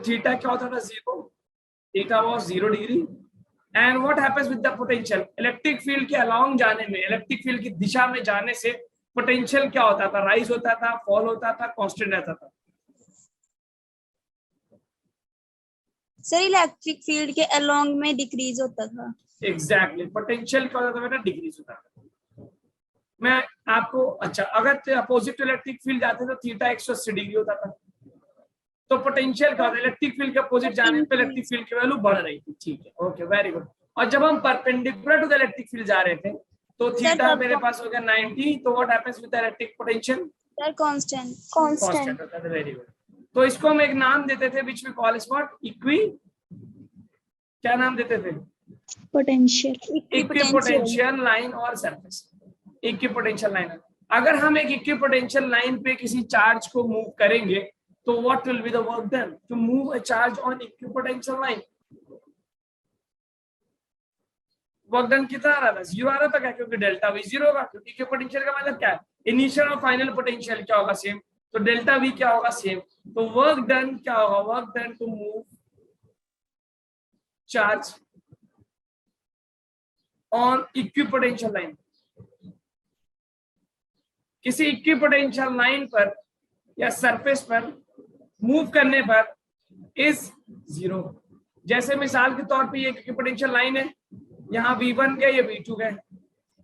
Theta क्या होता था 0, theta was 0 degree. And what happens with the potential, electric field के अलोंग जाने में, इलेक्ट्रिक फील्ड की दिशा में जाने से पोटेंशियल क्या होता था, राइज होता था, फॉल होता था, कांस्टेंट रहता था। सर इलेक्ट्रिक फील्ड के अलोंग में डिक्रीज होता था। एग्जैक्टली, पोटेंशियल क्या होता था बेटा, डिक्रीज होता था। मैं आपको, अच्छा अगर अपोजिट इलेक्ट्रिक फील्ड जाते तो थीटा 180 डिग्री होता था, तो पोटेंशियल क्या होता है, इलेक्ट्रिक फील्ड के अपोजिट जाने पे इलेक्ट्रिक फील्ड की वैल्यू बढ़ रही थी। ठीक है, ओके, वेरी गुड। और जब हम perpendicular to the electric field जा रहे थे तो थीटा मेरे पास हो गया 90, तो what happens with the electric potential, sir constant constant होता है। Very good. तो इसको हम एक नाम देते थे which we call is what, equi, क्या नाम देते थे, पोटेंशियल, इक्विपोटेंशियल लाइन और सरफेस, इक्विपोटेंशियल लाइन। अगर हम एक इक्विपोटेंशियल लाइन पे किसी चार्ज को मूव करेंगे तो what will be the work done to move a charge on equipotential line, work done कितना आ रहा था, 0 आ रहा था क्या, क्योंकि डेल्टा वी 0 होगा, क्योंकि इक्विपोटेंशियल का मतलब क्या है, इनिशियल और फाइनल पोटेंशियल क्या होगा, सेम, तो डेल्टा वी क्या होगा, सेम। तो वर्क डन क्या होगा, work done to move charge on equipotential line, किसी इक्विपोटेंशियल लाइन पर या सरफेस पर मूव करने पर इज 0। जैसे मिसाल के तौर पे ये इक्विपोटेंशियल लाइन है, यहाँ V1 गए, ये V2 गए,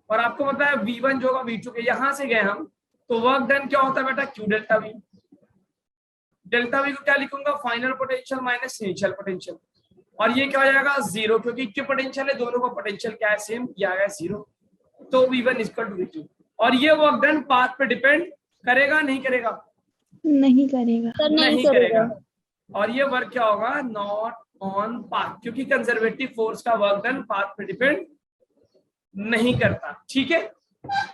और आपको पता है V1 जो होगा V2 के, यहां से गए हम, तो वर्क डन क्या होता है बेटा, Q delta V। Delta V को क्या लिखूंगा, final potential minus initial potential, और ये क्या हो जाएगा 0, क्योंकि इक्विपोटेंशियल है, दोनों का पोटेंशियल क्या है, सेम, किया गया 0, तो V1 इक्वल टू V2। और ये वर्क डन पाथ पे डिपेंड करेगा, नहीं करेगा, नहीं करेगा, नहीं करेगा। और ये वर्क क्या होगा, नॉट ऑन पाथ, क्योंकि कंजर्वेटिव फोर्स का वर्क डन पाथ पे डिपेंड नहीं करता। ठीक है,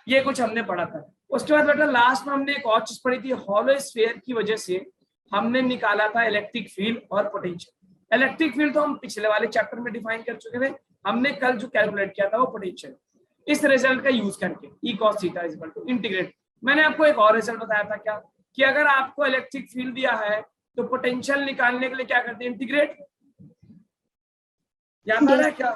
ये कुछ हमने पढ़ा था। उसके बाद बेटा लास्ट में हमने एक और चीज पढ़ी थी, हॉलो स्फीयर की वजह से हमने निकाला था इलेक्ट्रिक फील्ड और पोटेंशियल। इलेक्ट्रिक फील्ड तो हम पिछले वाले चैप्टर में डिफाइन कर चुके थे, हमने कल जो कैलकुलेट किया था वो पोटेंशियल। इस रिजल्ट का यूज करके E cos theta is equal to integrate, मैंने आपको एक और रिजल्ट बताया था क्या, कि अगर आपको इलेक्ट्रिक फील्ड दिया है तो पोटेंशियल निकालने के लिए क्या करते हैं, इंटीग्रेट, याद आ रहा है क्या,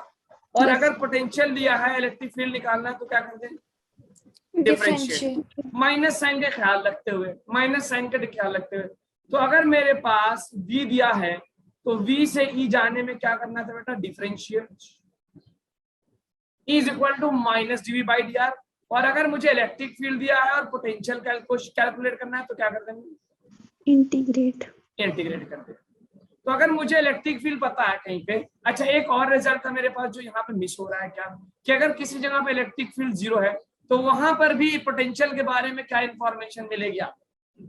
और अगर पोटेंशियल दिया है इलेक्ट्रिक फील्ड निकालना है तो क्या करते हैं, डिफरेंशिएट, माइनस साइन का ख्याल रखते हुए, माइनस साइन का ख्याल रखते हुए। तो अगर मेरे पास V दिया है तो V से E जाने में क्या करना था बेटा, differentiate, E is equal to minus dV by dr। और अगर मुझे इलेक्ट्रिक फील्ड दिया है और पोटेंशियल कैलकुलेट करना है तो क्या करते हैं, इंटीग्रेट करते हैं। तो अगर मुझे इलेक्ट्रिक फील्ड पता है कहीं पे, अच्छा एक और रिजल्ट था मेरे पास जो यहाँ पे मिस हो रहा है क्या, कि अगर किसी जगह पे इलेक्ट्रिक फील्ड 0 है तो वहां पर भी पोटेंशियल के बारे में क्या इंफॉर्मेशन मिलेगी आपको,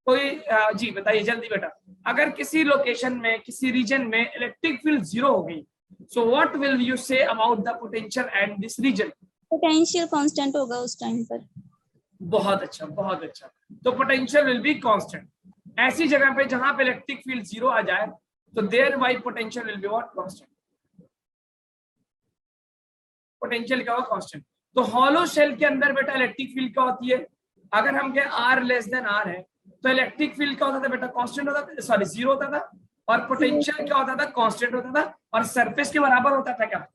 कोई जी बताइए जल्दी बेटा। अगर किसी लोकेशन में, किसी रीजन में इलेक्ट्रिक फील्ड 0 हो गई, so what will you say about the potential at this region, potential constant होगा उस टाइम पर। बहुत अच्छा, बहुत अच्छा। तो पोटेंशियल विल बी कांस्टेंट, ऐसी जगह पे जहां पे इलेक्ट्रिक फील्ड 0 आ जाए तो thereby potential will be what, constant, potential क्या होगा, कांस्टेंट। तो हॉलो शेल के अंदर बेटा इलेक्ट्रिक फील्ड क्या होती है, अगर हम कहें R लेस देन R है तो इलेक्ट्रिक फील्ड क्या होता था बेटा, कांस्टेंट होता था, सॉरी 0 होता था, और पोटेंशियल क्या होता था, कांस्टेंट होता था, और सरफेस के बराबर होता था क्या,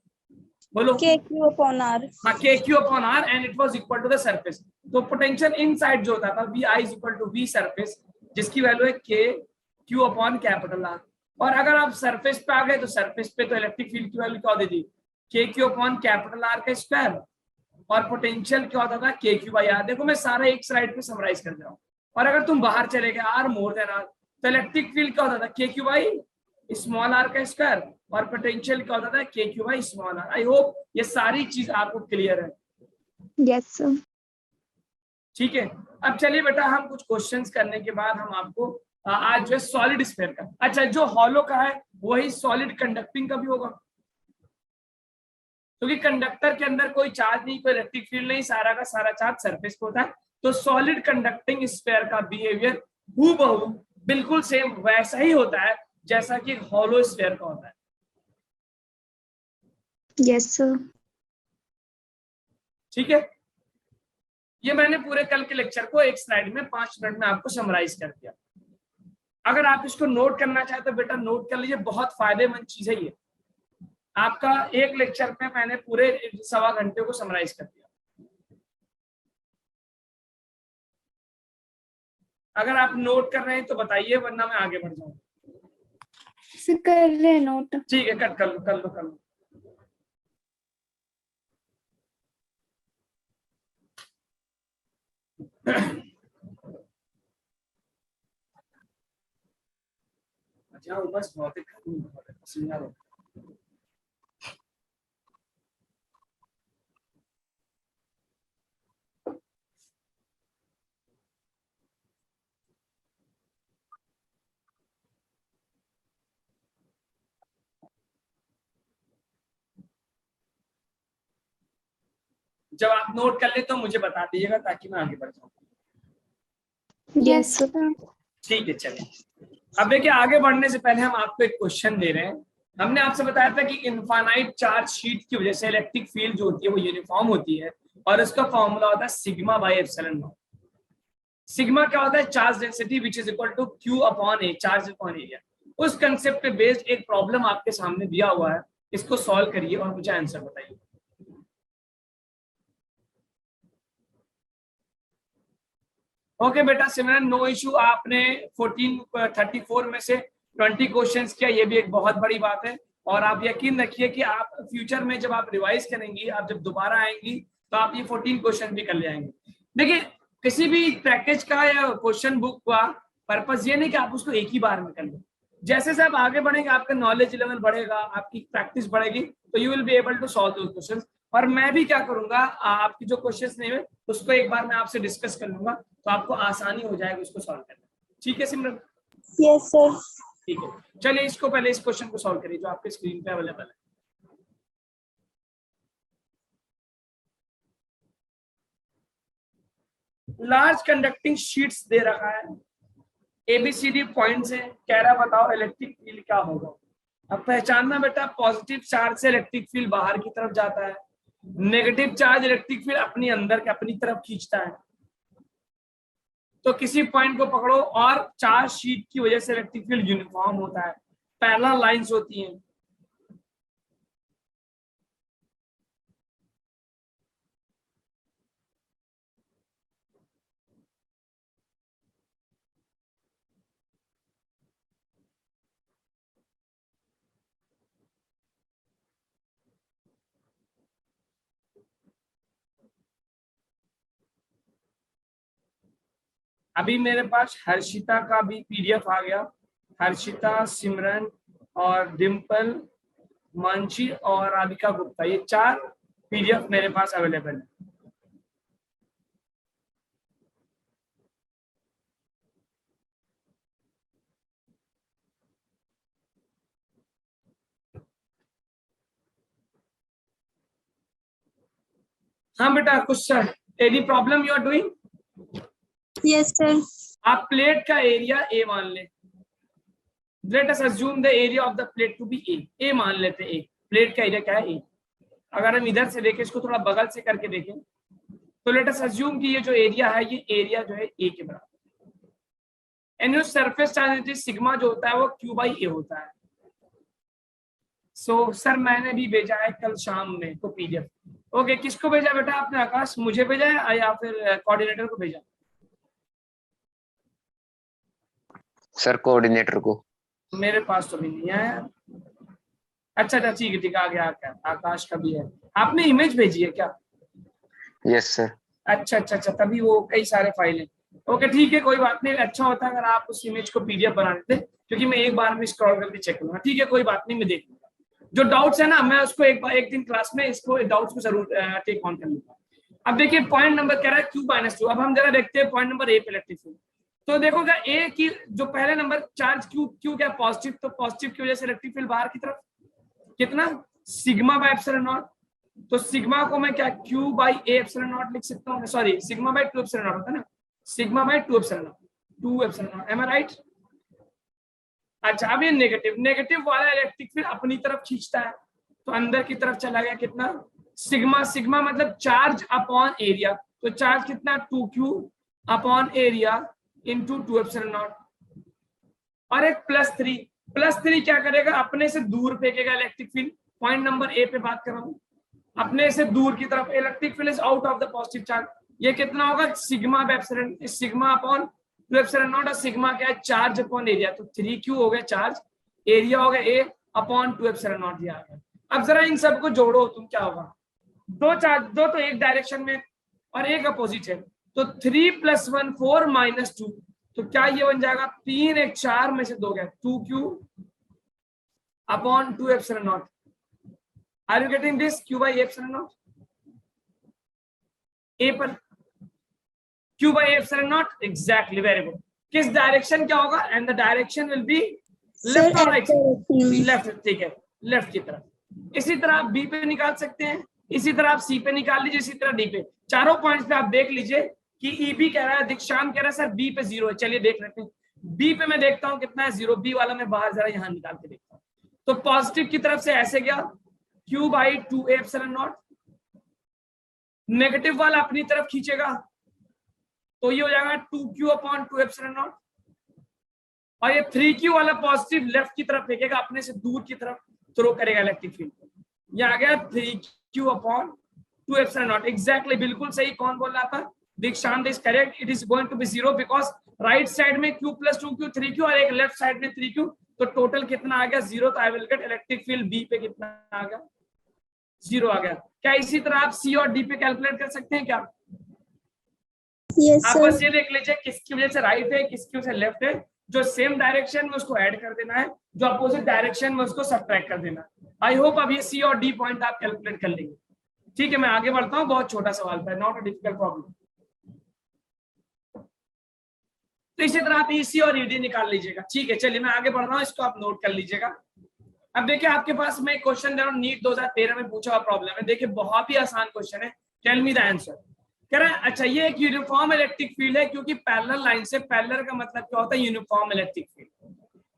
बोलो, KQ upon R। हाँ, KQ upon R and it was equal to the surface. तो पोटेंशियल इनसाइड जो होता था VI is equal to V surface, जिसकी वैल्यू है KQ अपॉन कैपिटल R। और अगर आप सरफेस पे आ गए तो सरफेस पे तो इलेक्ट्रिक फील्ड की वैल्यू क्या दे दी, KQ अपॉन कैपिटल R का स्क्वायर, और पोटेंशियल क्या होता था, KQ बाई R। देखो मैं सारा एक स्लाइड पे समराइज कर दे रहा हूँ। और अगर तुम बाहर चले गए R मोर देन R तो इलेक्ट्रिक फील्ड क्या होता था, KQ बाई स्मॉल r का स्क्वायर, और पोटेंशियल क्या होता था, KQ by small r। I hope ये सारी चीज आपको क्लियर है। Yes sir. ठीक है, अब चलिए बेटा हम कुछ क्वेश्चंस करने के बाद हम आपको आज जो है सॉलिड स्फीयर का, अच्छा जो हॉलो का है वही सॉलिड कंडक्टिंग का भी होगा, क्योंकि कंडक्टर के अंदर कोई चार्ज नहीं, कोई इलेक्ट्रिक फील्ड नहीं, सारा का सारा चार्ज सरफेस पे होता है। तो सॉलिड कंडक्टिंग स्फीयर का बिहेवियर हूबहू बिल्कुल सेम वैसा ही होता है जैसा कि हॉलो स्फीयर का होता है। Yes sir. ठीक है, ये मैंने पूरे कल के लेक्चर को एक स्लाइड में 5 मिनट में आपको समराइज कर दिया। अगर आप इसको नोट करना चाहे तो बेटा नोट कर लीजिए, बहुत फायदेमंद चीज है ये। आपका एक लेक्चर में मैंने पूरे 1.25 घंटे को समराइज कर दिया। अगर आप नोट कर रहे हैं तो बताइए, वरना मैं आगे बढ़ जाऊंगा। कर रहे नोट। ठीक है, कट कर लो कर लो कर लो। अच्छा बस बहुत ही पसीना रो। जब आप नोट कर ले तो मुझे बता दीजिएगा ताकि मैं आगे बढ़ जाऊँ। यस। ठीक है चलिए। अब देखिए, आगे बढ़ने से पहले हम आपको एक क्वेश्चन दे रहे हैं। हमने आपसे बताया था कि इनफाइनाइट चार्ज शीट की वजह से इलेक्ट्रिक फील्ड जो होती है वो यूनिफॉर्म होती है, और उसका फॉर्मूला होता है sigma by epsilon naught. Sigma क्या होता है? Charge density which is equal to Q upon A, charge upon area. उस कंसेप्ट पे बेस्ड एक प्रॉब्लम आपके सामने दिया हुआ है, इसको सॉल्व करिए और मुझे आंसर बताइए। ओके बेटा सिमरन, नो इशू। आपने 34 में से 20 क्वेश्चंस किया, ये भी एक बहुत बड़ी बात है। और आप यकीन रखिए कि आप फ्यूचर में जब आप रिवाइज करेंगी, आप जब दोबारा आएंगी तो आप ये 14 क्वेश्चन भी कर ले आएंगे। देखिए, किसी भी पैकेज का या क्वेश्चन बुक का पर्पज ये नहीं कि आप उसको एक ही बार में कर लो। जैसे जैसे आप आगे बढ़ेंगे, आपका नॉलेज लेवल बढ़ेगा, आपकी प्रैक्टिस बढ़ेगी, तो you will be able to solve those questions. और मैं भी क्या करूंगा, आपकी जो क्वेश्चंस नहीं हुए उसको एक बार मैं आपसे डिस्कस कर लूंगा, तो आपको आसानी हो जाएगी उसको सॉल्व करना। ठीक है सिमरन? Yes sir. ठीक है, चलिए इसको पहले इस क्वेश्चन को सॉल्व करिए जो आपके स्क्रीन पे अवेलेबल है। लार्ज कंडक्टिंग शीट्स दे रखा है, एबीसीडी पॉइंट्स है, कह रहा बताओ इलेक्ट्रिक फील्ड क्या होगा। अब पहचानना बेटा, पॉजिटिव चार्ज से इलेक्ट्रिक फील्ड बाहर की तरफ जाता है, नेगेटिव चार्ज इलेक्ट्रिक फील्ड अपनी अंदर के अपनी तरफ खींचता है। तो किसी पॉइंट को पकड़ो और चार्ज शीट की वजह से इलेक्ट्रिक फील्ड यूनिफॉर्म होता है, पैरेलल लाइंस होती हैं। अभी मेरे पास हर्षिता का भी पीडीएफ आ गया। हर्षिता, सिमरन और डिम्पल, मानसी और राधिका गुप्ता, ये 4 पीडीएफ मेरे पास अवेलेबल है। हाँ बेटा, कुछ sir any problem you are doing? Yes sir. आप प्लेट का एरिया ए मान लें। Let us assume the area of the plate to be A. A मान लेते हैं, ए प्लेट का एरिया क्या है? ए। अगर हम इधर से देखें, इसको थोड़ा बगल से करके देखें, तो लेट अस अज्यूम कि ये जो एरिया है, ये एरिया जो है ए के बराबर। एंड सरफेस चार्ज सिग्मा जो होता है वो क्यू बाई ए होता है। सो सर मैंने भी भेजा है कल शाम में को पीडीएफ। ओके, किसको भेजा बेटा आपने? आकाश, मुझे भेजा है या फिर कोऑर्डिनेटर को भेजा? सर कोऑर्डिनेटर को। मेरे पास तो भी नहीं आया। अच्छा अच्छा, ठीक है ठीक है, आ गया आकाश का भी है। आपने इमेज भेजी है क्या? Yes sir. अच्छा अच्छा अच्छा, तभी वो कई सारे फाइल है। ओके ठीक है, कोई बात नहीं। अच्छा होता अगर आप उस इमेज को पीडीएफ बना देते, क्योंकि मैं एक बार में स्क्रॉल करके चेक करूंगा। ठीक है, कोई बात नहीं, मैं देख लूंगा। जो डाउट्स है ना, मैं उसको एक दिन क्लास में इसको डाउट्स को जरूर टेक ऑन कर लूंगा। अब देखिए, पॉइंट नंबर कह रहा है Q-2। अब हम जरा देखते हैं पॉइंट नंबर ए पे इलेक्ट्रिक फील्ड। तो देखो क्या ए की जो पहले नंबर चार्ज क्यू क्या पॉजिटिव, तो पॉजिटिव की वजह से इलेक्ट्रिक फील्ड बाहर की तरफ कितना? Sigma by epsilon naught. तो सिग्मा को मैं क्या Q by A epsilon naught लिख सकता हूँ? Sorry, sigma by 2 epsilon naught होता है ना, sigma by 2 epsilon naught, 2 epsilon naught. Am I right? अच्छा, अब ये नेगेटिव वाला इलेक्ट्रिक फील्ड अपनी तरफ खींचता है, तो अंदर की तरफ चला गया कितना? सिग्मा। सिग्मा मतलब चार्ज अपॉन एरिया, तो चार्ज कितना? 2Q upon area into 2 epsilon nought. और एक +3 क्या करेगा, अपने से दूर फेंकेगा electric field. Point number A पे बात कर रहा हूं, अपने से दूर की तरफ electric field is out of the positive charge. ये कितना होगा, sigma epsilon, sigma upon 2 epsilon nought, और सिग्मा क्या है, चार्ज अपॉन एरिया। तो 3q हो गया चार्ज, एरिया हो गया ए अपॉन 2 एप्सिलॉन नॉट, ये आ गया। अब जरा इन सबको जोड़ो तुम, क्या होगा, दो चार्ज, दो तो एक डायरेक्शन में और एक अपोजिट है, तो 3 + 1 4 - 2, तो क्या ये बन जाएगा 3 1 4 में से 2 गया 2q upon 2 epsilon nought. Are you getting this, q by epsilon nought, A पर q by epsilon nought, exactly, very good. किस डायरेक्शन क्या होगा, and the direction will be left और राइट, लेफ्ट, ठीक है, लेफ्ट की तरफ। इसी तरह आप बी पे निकाल सकते हैं, इसी तरह आप सी पे निकाल लीजिए, इसी तरह डी पे। चारों पॉइंट्स पे आप देख लीजिए कि ईबी कह रहा है, दीक्षांत कह रहा है सर बी पे 0 है। चलिए देख लेते हैं, बी पे मैं देखता हूं कितना है 0, बी वाला मैं बाहर जरा यहां निकाल के देखता हूं। तो पॉजिटिव की तरफ से ऐसे गया q by 2 epsilon not, negative वाला अपनी तरफ खींचेगा तो ये हो जाएगा 2q अपॉन 2 एप्सिलॉन नॉट, और ये 3q वाला पॉजिटिव लेफ्ट की तरफ फेंकेगा, अपने से दूर की तरफ थ्रो करेगा इलेक्ट्रिक फील्ड। ये आ गया 3q upon 2 epsilon nought, exactly, बिल्कुल सही। कौन बोल रहा था, Dikshant is correct, it is going to be 0 because right side में q + 2q 3q और एक लेफ्ट साइड में 3q, तो टोटल कितना आ गया 0। तो I will get electric field B पे कितना आ गया, 0 आ गया। क्या इसी तरह आप सी और डी पे कैलकुलेट कर सकते हैं क्या? यस आप सर। बस ये देख लीजिए किसकी वजह से राइट है, किसकी वजह से लेफ्ट है। जो सेम डायरेक्शन में उसको ऐड कर देना है, जो अपोजिट डायरेक्शन में उसको सब्ट्रैक्ट कर देना है। आई होप अब ये सी और डी पॉइंट आप कैलकुलेट कर लेंगे। ठीक है, मैं आगे बढ़ता हूँ, बहुत छोटा सवाल था, नॉट अ डिफिकल्ट प्रॉब्लम। तो इसी तरह आप ईसी और ईडी निकाल लीजिएगा। ठीक है, चलिए मैं आगे बढ़ रहा हूँ, इसको आप नोट कर लीजिएगा। अब देखिए आपके पास मैं क्वेश्चन दे रहा हूँ, नीट 2013 में पूछा हुआ प्रॉब्लम है। देखिए बहुत ही आसान क्वेश्चन है, टेल मी द आंसर। कह रहा है अच्छा ये एक यूनिफॉर्म इलेक्ट्रिक फील्ड है, क्योंकि पैरेलल लाइन से, पैरेलल का मतलब क्या होता है, यूनिफॉर्म इलेक्ट्रिक फील्ड,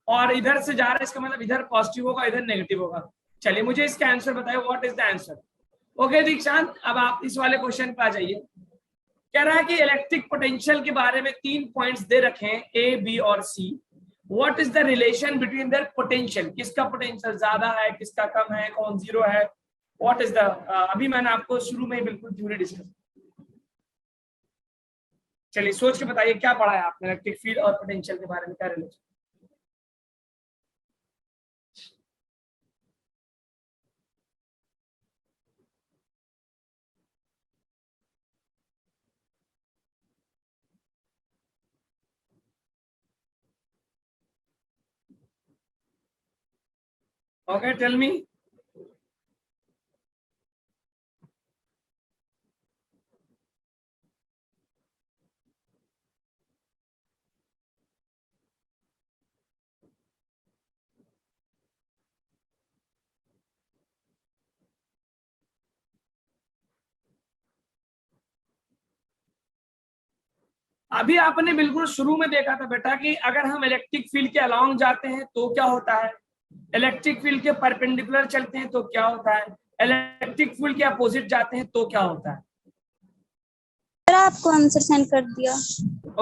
और इधर से जा रहा है, इसका मतलब इधर पॉजिटिव होगा, इधर नेगेटिव होगा। चलिए मुझे इसका आंसर बताइए, what is the answer. Okay दीक्षांत, अब आप इस वाले क्वेश्चन पे आ जाइए। कह रहा है कि इलेक्ट्रिक पोटेंशियल के बारे में 3 पॉइंट्स दे रखे हैं, ए बी और C. What is the relation between their potential, किसका पोटेंशियल ज्यादा है, किसका कम है, कौन 0 है, व्हाट इज द, अभी मैंने आपको शुरू में ही बिल्कुल थ्योरी डिस्कस। चलिए सोच के बताइए क्या पढ़ा है आपने इलेक्ट्रिक फील्ड और पोटेंशियल के बारे में, क्या रिलेशन। Okay tell me. अभी आपने बिल्कुल शुरू में देखा था बेटा कि अगर हम इलेक्ट्रिक फील्ड के अलोंग जाते हैं तो क्या होता है, इलेक्ट्रिक फील्ड के परपेंडिकुलर चलते हैं तो क्या होता है, इलेक्ट्रिक फील्ड के अपोजिट जाते हैं तो क्या होता है। सर आपको आंसर सेंड कर दिया।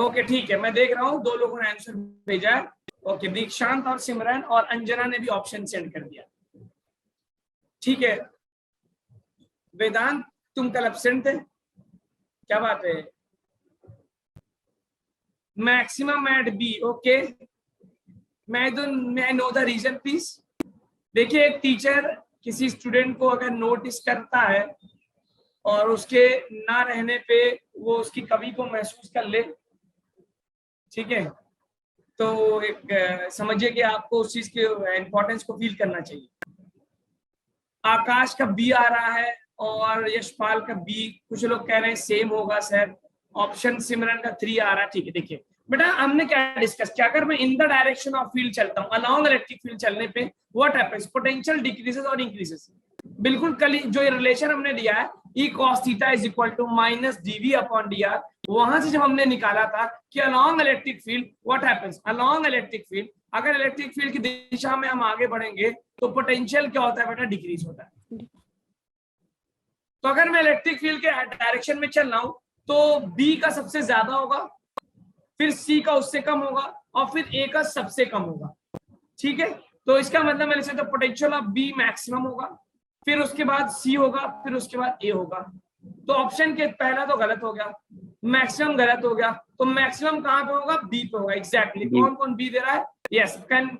ओके ठीक है, मैं देख रहा हूँ 2 लोगों ने आंसर भेजा है। ओके, दीक्षांत और सिमरन और अंजना ने भी ऑप्शन सेंड कर दिया। ठीक है वेदांत, तुम कल एब्सेंट थे, क्या बात है। मैक्सिमम एट बी, ओके, मैं नो द रीजन प्लीज। देखिए एक टीचर किसी स्टूडेंट को अगर नोटिस करता है और उसके ना रहने पे वो उसकी कमी को महसूस कर ले, ठीक है, तो एक समझिए कि आपको उस चीज के इंपॉर्टेंस को फील करना चाहिए। आकाश का बी आ रहा है और यशपाल का बी, कुछ लोग कह रहे हैं सेम होगा सर। ऑप्शन सिमरन का 3 आ रहा है। ठीक है, देखिए बेटा हमने क्या डिस्कस किया, अगर मैं इन द डायरेक्शन ऑफ फील्ड चलता हूँ, अलोंग इलेक्ट्रिक फील्ड चलने पे व्हाट हैपेंस, पोटेंशियल डिक्रीजेस और इंक्रीजेस। बिल्कुल कल जो ये रिलेशन हमने दिया है E cos theta is equal to -dV upon dr, वहां से जब हमने निकाला था कि along electric field what happens, along electric field, अगर इलेक्ट्रिक फील्ड की दिशा में हम आगे बढ़ेंगे तो पोटेंशियल क्या होता है बेटा, डिक्रीज होता है। तो अगर मैं इलेक्ट्रिक फील्ड के डायरेक्शन में चल रहा हूं तो बी का सबसे ज्यादा होगा, फिर सी का उससे कम होगा और फिर ए का सबसे कम होगा। ठीक है, तो इसका मतलब मैंने से तो पोटेंशियल ऑफ बी मैक्सिमम होगा, फिर उसके बाद सी होगा, फिर उसके बाद ए होगा। तो ऑप्शन के पहला तो गलत हो गया, मैक्सिमम गलत हो गया, तो मैक्सिमम कहां पे होगा? बी पे होगा। एग्जैक्टली कौन कौन बी दे रहा है? Yes,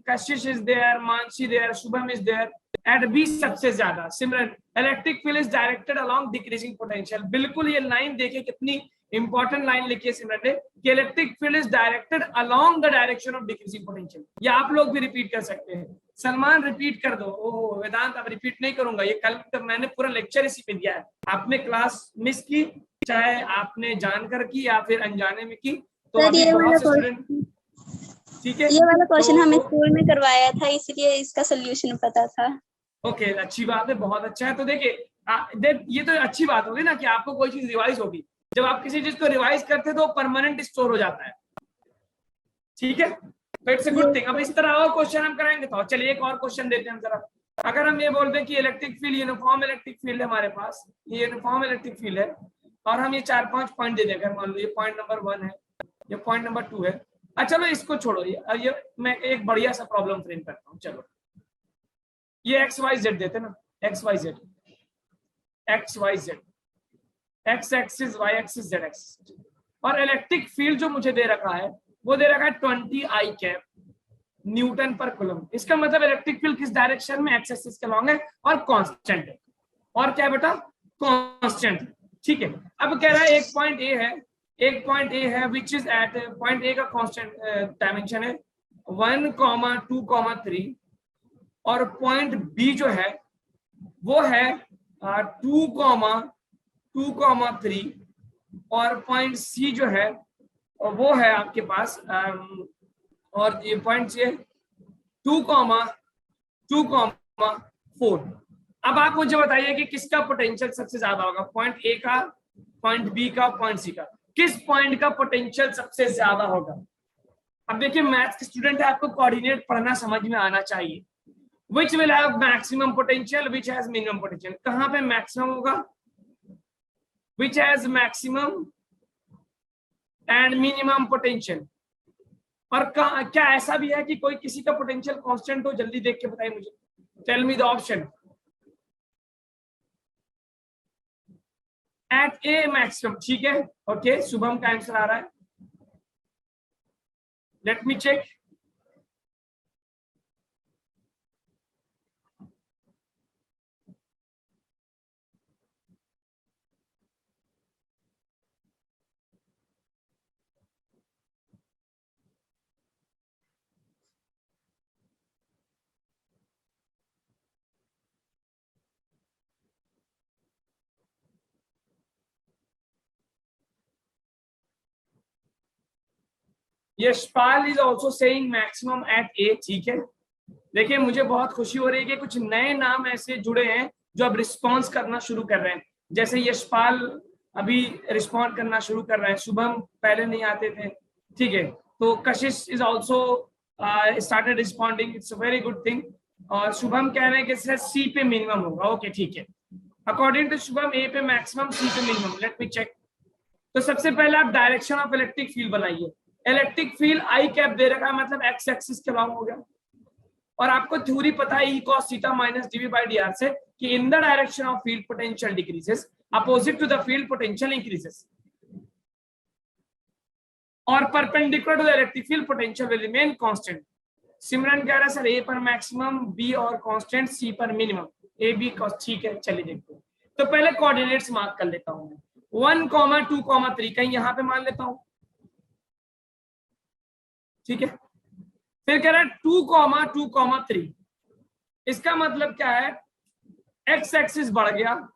Kashish is there, Mansi there, Shubham is there. At B सबसे ज्यादा। Simran, electric field is directed along decreasing potential. बिल्कुल, ये लाइन देखिए कितनी इंपॉर्टेंट लाइन लिखी है सिमरन ने कि electric field is directed along the direction of decreasing potential. ये आप लोग भी रिपीट कर सकते हैं। सलमान रिपीट कर दो। ओह वेदांत, अब रिपीट नहीं करूंगा, ये कल तो मैंने पूरा लेक्चर इसी पे दिया है। आपने क्लास मिस की, चाहे आपने जानकर की या फिर अनजाने में की, तो सर अभी ये वाला बहुत से स्टूडेंट, ठीक है, ये वाला क्वेश्चन तो हमें स्कूल में करवाया था, इसलिए इसका सोल्यूशन पता था। ओके, अच्छी बात है, बहुत अच्छा है। तो देखिए ये तो अच्छी बात होगी ना कि आपको कोई चीज रिवाइज होगी। जब आप किसी चीज को रिवाइज करते हैं तो परमानेंट स्टोर हो जाता है। ठीक है, तो इट्स अ गुड थिंग। अब इस तरह और क्वेश्चन हम कराएंगे। तो चलिए एक और क्वेश्चन देते हैं हम जरा। अगर हम ये बोलते हैं कि electric field uniform electric field है हमारे पास, ये यूनिफॉर्म इलेक्ट्रिक फील्ड है, और हम ये 4-5 पॉइंट दे देंगे। मान लो ये पॉइंट नंबर 1 है, ये पॉइंट नंबर 2 है। अच्छा चलो इसको छोड़ो, ये मैं एक बढ़िया सा प्रॉब्लम फ्रेम करता हूँ। चलो ये एक्स वाई जेड देते ना, X Y Z, X Y Z, X axis Y axis Z axis, और इलेक्ट्रिक फील्ड जो मुझे दे रखा है वो दे रखा है 20 आई कैप न्यूटन पर कूलम। इसका मतलब इलेक्ट्रिक फील्ड किस डायरेक्शन में? एक्स एक्सिस के अलॉन्ग है और कांस्टेंट है। और क्या बेटा? कांस्टेंट। ठीक है, अब कह रहा है एक पॉइंट ए है, एक पॉइंट ए है which is at point A का कांस्टेंट डायमेंशन है 1, 2, 3, और पॉइंट बी जो है वो है 2, 2, 3, और पॉइंट सी जो है वो है आपके पास और ये पॉइंट ये 2, 2, 4। अब आप मुझे बताइए कि किसका पोटेंशियल सबसे ज्यादा होगा? पॉइंट ए का, पॉइंट बी का, पॉइंट सी का। किस पॉइंट का पोटेंशियल सबसे ज्यादा होगा? अब देखिए मैथ्स के स्टूडेंट है, आपको कोऑर्डिनेट पढ़ना समझ में आना चाहिए। Which will have maximum potential, which has minimum potential? कहां पे मैक्सिमम होगा? Which has maximum and minimum potential? और क्या ऐसा भी है कि कोई किसी का पोटेंशियल कांस्टेंट हो? जल्दी देख के बताइए मुझे। Tell me the option. At A maximum, ठीक है, ओके, शुभम का आंसर आ रहा है। Let me check. Yashpal is also saying maximum at A, ठीक है। देखिए मुझे बहुत खुशी हो रही है कि कुछ नए नाम ऐसे जुड़े हैं जो अब रिस्पॉन्स करना शुरू कर रहे हैं। जैसे यशपाल अभी रिस्पॉन्ड करना शुरू कर रहे हैं, शुभम पहले नहीं आते थे, ठीक है। तो कशिश is also started responding, it's a very good thing. और शुभम कह रहे हैं कि सी पे मिनिमम होगा, ओके ठीक है। अकॉर्डिंग टू शुभम ए पे मैक्सिमम, सी पे मिनिमम। Late me check. तो सबसे पहले आप डायरेक्शन ऑफ इलेक्ट्रिक फील्ड बनाइए। इलेक्ट्रिक फील्ड आई कैप दे रखा है, मतलब एक्स एक्सिस के अलॉन्ग हो गया। और आपको थ्योरी पता है E cos theta minus dv by d r से कि in the direction of field potential decreases opposite to the field potential increases, और perpendicular to the electric field potential will remain constant. Simran कह रहा है sir A पर maximum, B और constant, C पर minimum. A B cos, ठीक है, चलिए देखते हैं। तो पहले कोऑर्डिनेट्स मार्क कर लेता हूं, 1, 2, 3 कहीं यहां पे मान लेता हूं, ठीक है। फिर कह रहा है 2, 2, 3। इसका मतलब क्या है? एक्स एक्सिस बढ़ गया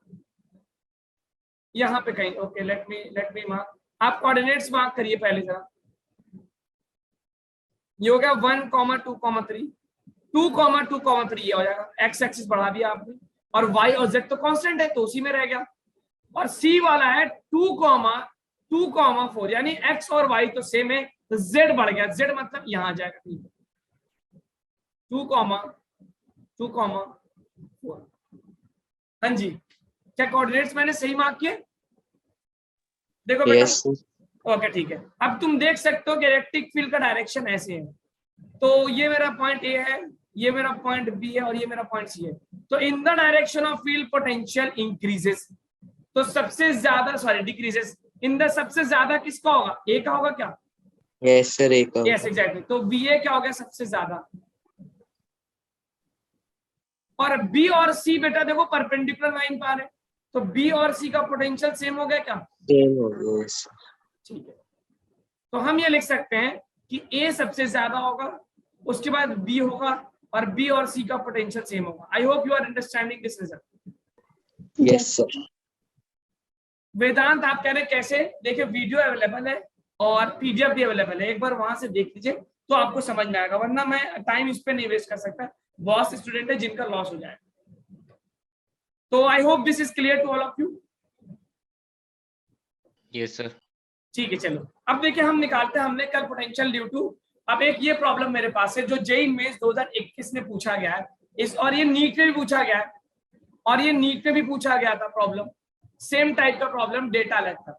यहां पे कहीं, ओके लेट मी मार्क। आप कोऑर्डिनेट्स मार्क करिए पहले जरा। ये हो गया 1, 2, 3, 2, 3 ये हो जाएगा, एक्स एक्सिस बढ़ा दिया आपने, और वाई और जेड तो कांस्टेंट है तो उसी में रह गया। और सी वाला है 2, 2, 4, यानी एक्स और वाई तो सेम है, तो जेड बढ़ गया, जेड मतलब यहां आ जाएगा 2, 2, 4। हाँ जी, क्या कोऑर्डिनेट्स मैंने सही मार्क किए? देखो बेटा, Yes. ओके ठीक है, अब तुम देख सकते हो कि इलेक्ट्रिक फील्ड का डायरेक्शन ऐसे है, तो ये मेरा पॉइंट ए है, ये मेरा पॉइंट बी है और ये मेरा पॉइंट सी है। तो इन the direction of field potential increases, तो सबसे ज्यादा सॉरी डिक्रीजेस इन द, सबसे ज्यादा किसका होगा, ए का होगा क्या? यस सर, एक यस एग्जैक्टली, तो बी ए क्या हो गया सबसे ज्यादा, और बी और सी बेटा देखो परपेंडिकुलर लाइन पर है, तो बी और सी का पोटेंशियल सेम हो गया क्या? सेम हो गया। यस ठीक है, तो हम ये लिख सकते हैं कि ए सबसे ज्यादा होगा, उसके बाद बी होगा, और बी और सी का पोटेंशियल सेम होगा। I hope you are understanding this result. Yes sir. Vedant आप कह रहे हैं कैसे? देखिए वीडियो अवेलेबल है और पीडीएफ भी अवेलेबल है, एक बार वहां से देख लीजिए तो आपको समझ में आएगा, वरना मैं टाइम इस पे नहीं वेस्ट कर सकता, बहुत से स्टूडेंट है जिनका लॉस हो जाए। तो I hope this is clear to all of you. Yes sir. ठीक है चलो, अब देखिए हम निकालते हैं, हमने कल पोटेंशियल ड्यू टू, अब एक ये प्रॉब्लम मेरे पास है जो जेईई मेंस 2021 में पूछा गया है, इस और ये नीट में भी पूछा गया है, और ये नीट में भी पूछा गया था प्रॉब्लम, सेम टाइप का प्रॉब्लम डेटा अलग था।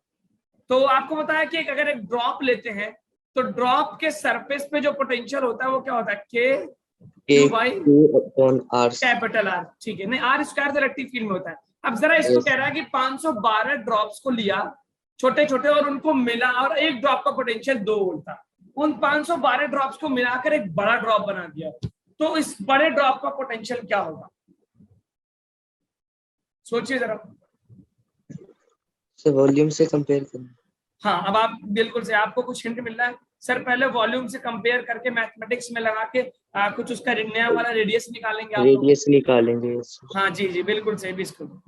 तो आपको बताया कि अगर एक ड्रॉप लेते हैं तो ड्रॉप के सरफेस पे जो पोटेंशियल होता है वो क्या होता है, K Q by R, capital R. ठीक है, नहीं आर स्क्वायर से इलेक्ट्रिक फील्ड में होता है। अब जरा इसको कह रहा है कि 512 ड्रॉप्स को लिया छोटे छोटे और उनको मिला, और एक ड्रॉप का पोटेंशियल 2 वोल्ट था, उन 512 ड्रॉप्स को मिलाकर एक बड़ा ड्रॉप बना दिया, तो इस बड़े ड्रॉप का पोटेंशियल क्या होगा? सोचिए जरा। सर वॉल्यूम से कंपेयर करना। हाँ, अब आप बिल्कुल से, आपको कुछ हिंट मिल रहा है सर, पहले वॉल्यूम से कंपेयर करके मैथमेटिक्स में लगा के कुछ उसका नया वाला रेडियस निकालेंगे आप लोग। रेडियस निकालेंगे। यस हाँ जी जी बिल्कुल सही, बिल्कुल।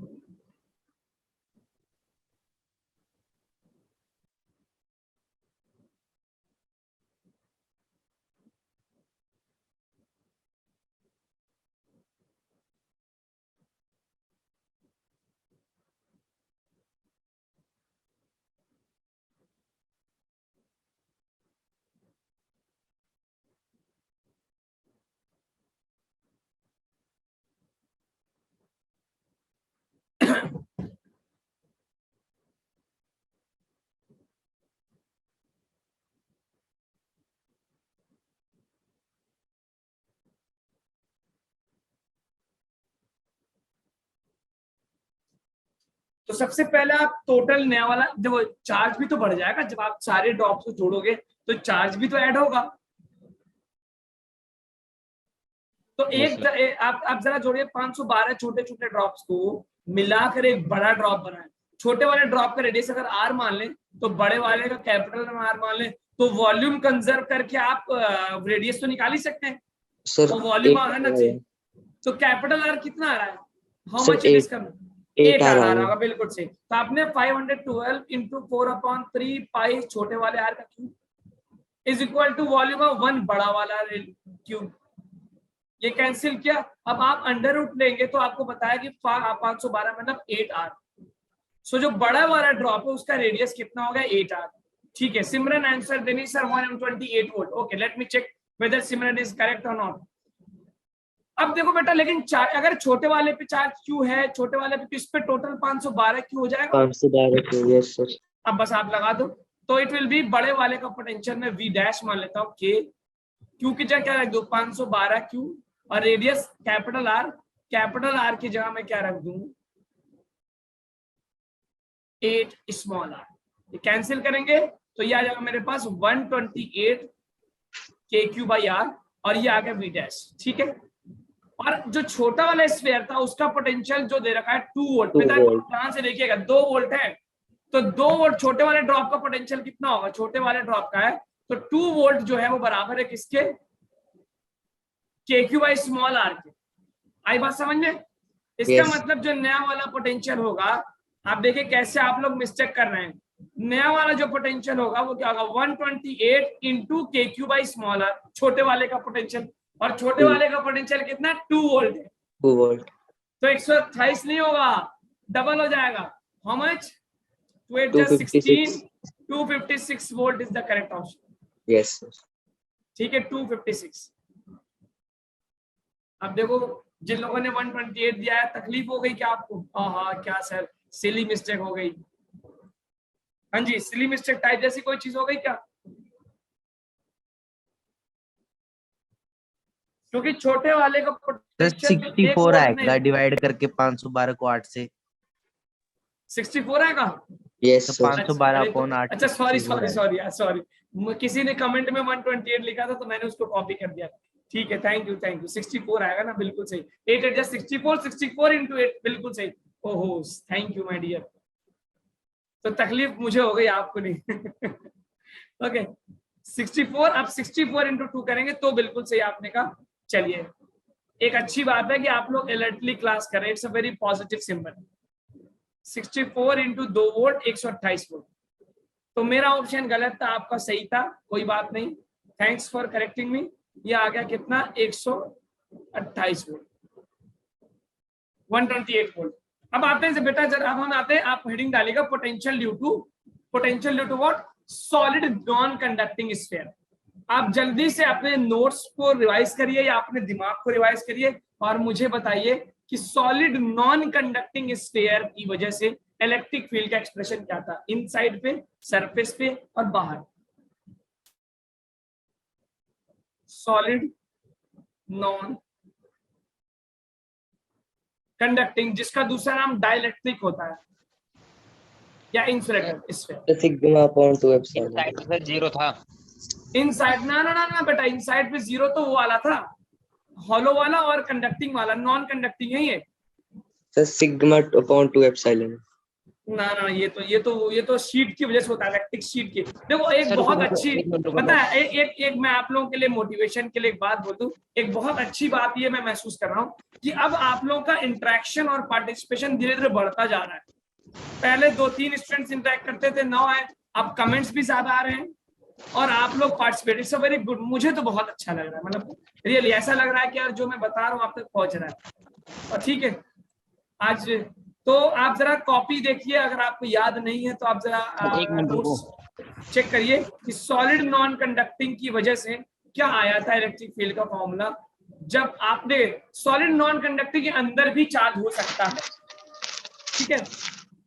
तो सबसे पहले आप टोटल नया वाला देखो, चार्ज भी तो बढ़ जाएगा जब आप सारे ड्रॉप्स को जोड़ोगे, तो चार्ज भी तो ऐड होगा। तो एक आप जरा जोड़िए 512 छोटे छोटे ड्रॉप्स को मिलाकर एक बड़ा ड्रॉप बनाए। छोटे वाले ड्रॉप का रेडियस अगर आर मान लें तो बड़े वाले का कैपिटल आर मान लें, तो वॉल्यूम कंजर्व करके आप रेडियस तो निकाल ही सकते हैं। सर। तो वॉल्यूम आ ना चाहिए, तो कैपिटल आर कितना आ रहा है, how sir, much it is coming, 8 आ रहा होगा, बिल्कुल सही। तो आपने 512 इंटू 4/3 पाई छोटे वाले आर का cube is equal to volume of 1 बड़ा वाला क्यूब, ये कैंसिल किया। अब आप अंडर रूट लेंगे तो आपको बताया कि 512 मतलब 8 आर। सो जो बड़ा वाला ड्रॉप है उसका रेडियस कितना हो गया, 8 आर। ठीक है, सिमरन आंसर देनी sir 128 volt. Okay, let me check whether Simran is correct और नॉट। अब देखो बेटा, लेकिन अगर छोटे वाले पे चार्ज क्यू है, छोटे वाले पे, तो इस पे टोटल 512 क्यू हो जाएगा। 512 क्यू। Yes sir. अब बस आप लगा दो, तो इट विल बी बड़े वाले का पोटेंशियल में वी डैश मान लेता हूँ के, क्यू की जगह क्या रख दो 512 क्यू, और रेडियस कैपिटल आर की जगह मैं क्या रख दूं 8 स्मॉल आर। ये कैंसिल करेंगे तो ये आ जाएगा मेरे पास 128 के क्यू बाई आर, और ये आ गया वी डैश। ठीक है, और जो छोटा वाला स्फीयर था उसका पोटेंशियल जो दे रखा है 2 वोल्ट, ध्यान से देखिएगा 2 वोल्ट है, तो 2 वोल्ट छोटे वाले ड्रॉप का पोटेंशियल कितना होगा, छोटे वाले ड्रॉप का है, तो 2 वोल्ट जो है वो बराबर है किसके, के क्यू बाई स्मॉल आर के। आई बात समझ में? इसका मतलब जो नया वाला पोटेंशियल होगा, आप देखिए कैसे आप लोग मिस्टेक कर रहे हैं, नया वाला जो पोटेंशियल होगा वो क्या होगा 128 इंटू के क्यू बाई स्मॉल आर, छोटे वाले का पोटेंशियल, और छोटे वाले का पोटेंशियल कितना 2 वोल्ट है, 2 वोल्ट, तो 128 नहीं होगा, डबल हो जाएगा। How much, 256 volt is the correct option. Yes sir. ठीक है, 256। अब देखो जिन लोगों ने 128 दिया है, तकलीफ हो गई क्या आपको? हाँ क्या सर, सिली मिस्टेक हो गई। हाँ जी, सिली मिस्टेक टाइप जैसी कोई चीज हो गई क्या? क्योंकि छोटे वाले का पोटेंशियल 64 आएगा डिवाइड करके 512 को 8 से। 64 आएगा। Yes, तो sir. 512 अपॉन 8। अच्छा सॉरी, किसी ने कमेंट में 128 लिखा था तो मैंने उसको कॉपी कर दिया। ठीक है, थैंक यू 64 आएगा ना, बिल्कुल सही। 8 8 64 इंटू 8, बिल्कुल सही। ओहो, थैंक यू माय डियर। तो तकलीफ मुझे हो गई, आपको नहीं। ओके 64, अब 64 इंटू 2 करेंगे तो बिल्कुल सही आपने कहा। चलिए, एक अच्छी बात है कि आप लोग अलर्टली क्लास करें, it's a very positive symbol. 64 into 2 volt 128 volt. तो मेरा ऑप्शन गलत था, आपका सही था, कोई बात नहीं, थैंक्स फॉर करेक्टिंग मी। ये आ गया कितना? 128 वोल्ट, 128 वोल्ट। अब आते हैं बेटा, जरा हम आते हैं, आप हेडिंग डालिएगा potential due to what? Solid non conducting sphere. आप जल्दी से अपने नोट्स को रिवाइज करिए या अपने दिमाग को रिवाइज करिए और मुझे बताइए कि सॉलिड नॉन कंडक्टिंग स्फीयर की वजह से इलेक्ट्रिक फील्ड का एक्सप्रेशन क्या था, इनसाइड पे, सरफेस पे और बाहर। सॉलिड नॉन कंडक्टिंग, जिसका दूसरा नाम डाइलेक्ट्रिक होता है या insulator sphere. Sigma upon 2 epsilon. Inside में 0 था। इनसाइड ना बेटा, इनसाइड पे 0 तो वो वाला था, हॉलो वाला, और कंडक्टिंग वाला नॉन कंडक्टिंग है ये। Sir, sigma upon 2 epsilon. ना ये तो शीट की वजह से होता है, इलेक्ट्रिक शीट की। देखो एक बहुत अच्छी, पता है, एक मैं आप लोगों के लिए मोटिवेशन के लिए एक बात बोल दूं, एक बहुत अच्छी बात ये मैं महसूस कर रहा हूँ कि अब आप लोगों का इंटरेक्शन और पार्टिसिपेशन धीरे धीरे बढ़ता जा रहा है। पहले 2-3 स्टूडेंट्स इंटरेक्ट करते थे, नाउ है अब कमेंट्स भी ज्यादा आ रहे हैं और आप लोग participate, it's a very good. मुझे तो बहुत अच्छा लग रहा है, मतलब रियली ऐसा लग रहा है कि यार जो मैं बता रहा हूँ आप तक पहुंच रहा है। और ठीक है, आज तो आप जरा कॉपी देखिए, अगर आपको याद नहीं है तो आप जरा नोट्स चेक करिए कि सॉलिड नॉन कंडक्टिंग की वजह से क्या आया था इलेक्ट्रिक फील्ड का फॉर्मूला। जब आपने सॉलिड नॉन कंडक्टिंग के अंदर भी चार्ज हो सकता है, ठीक है,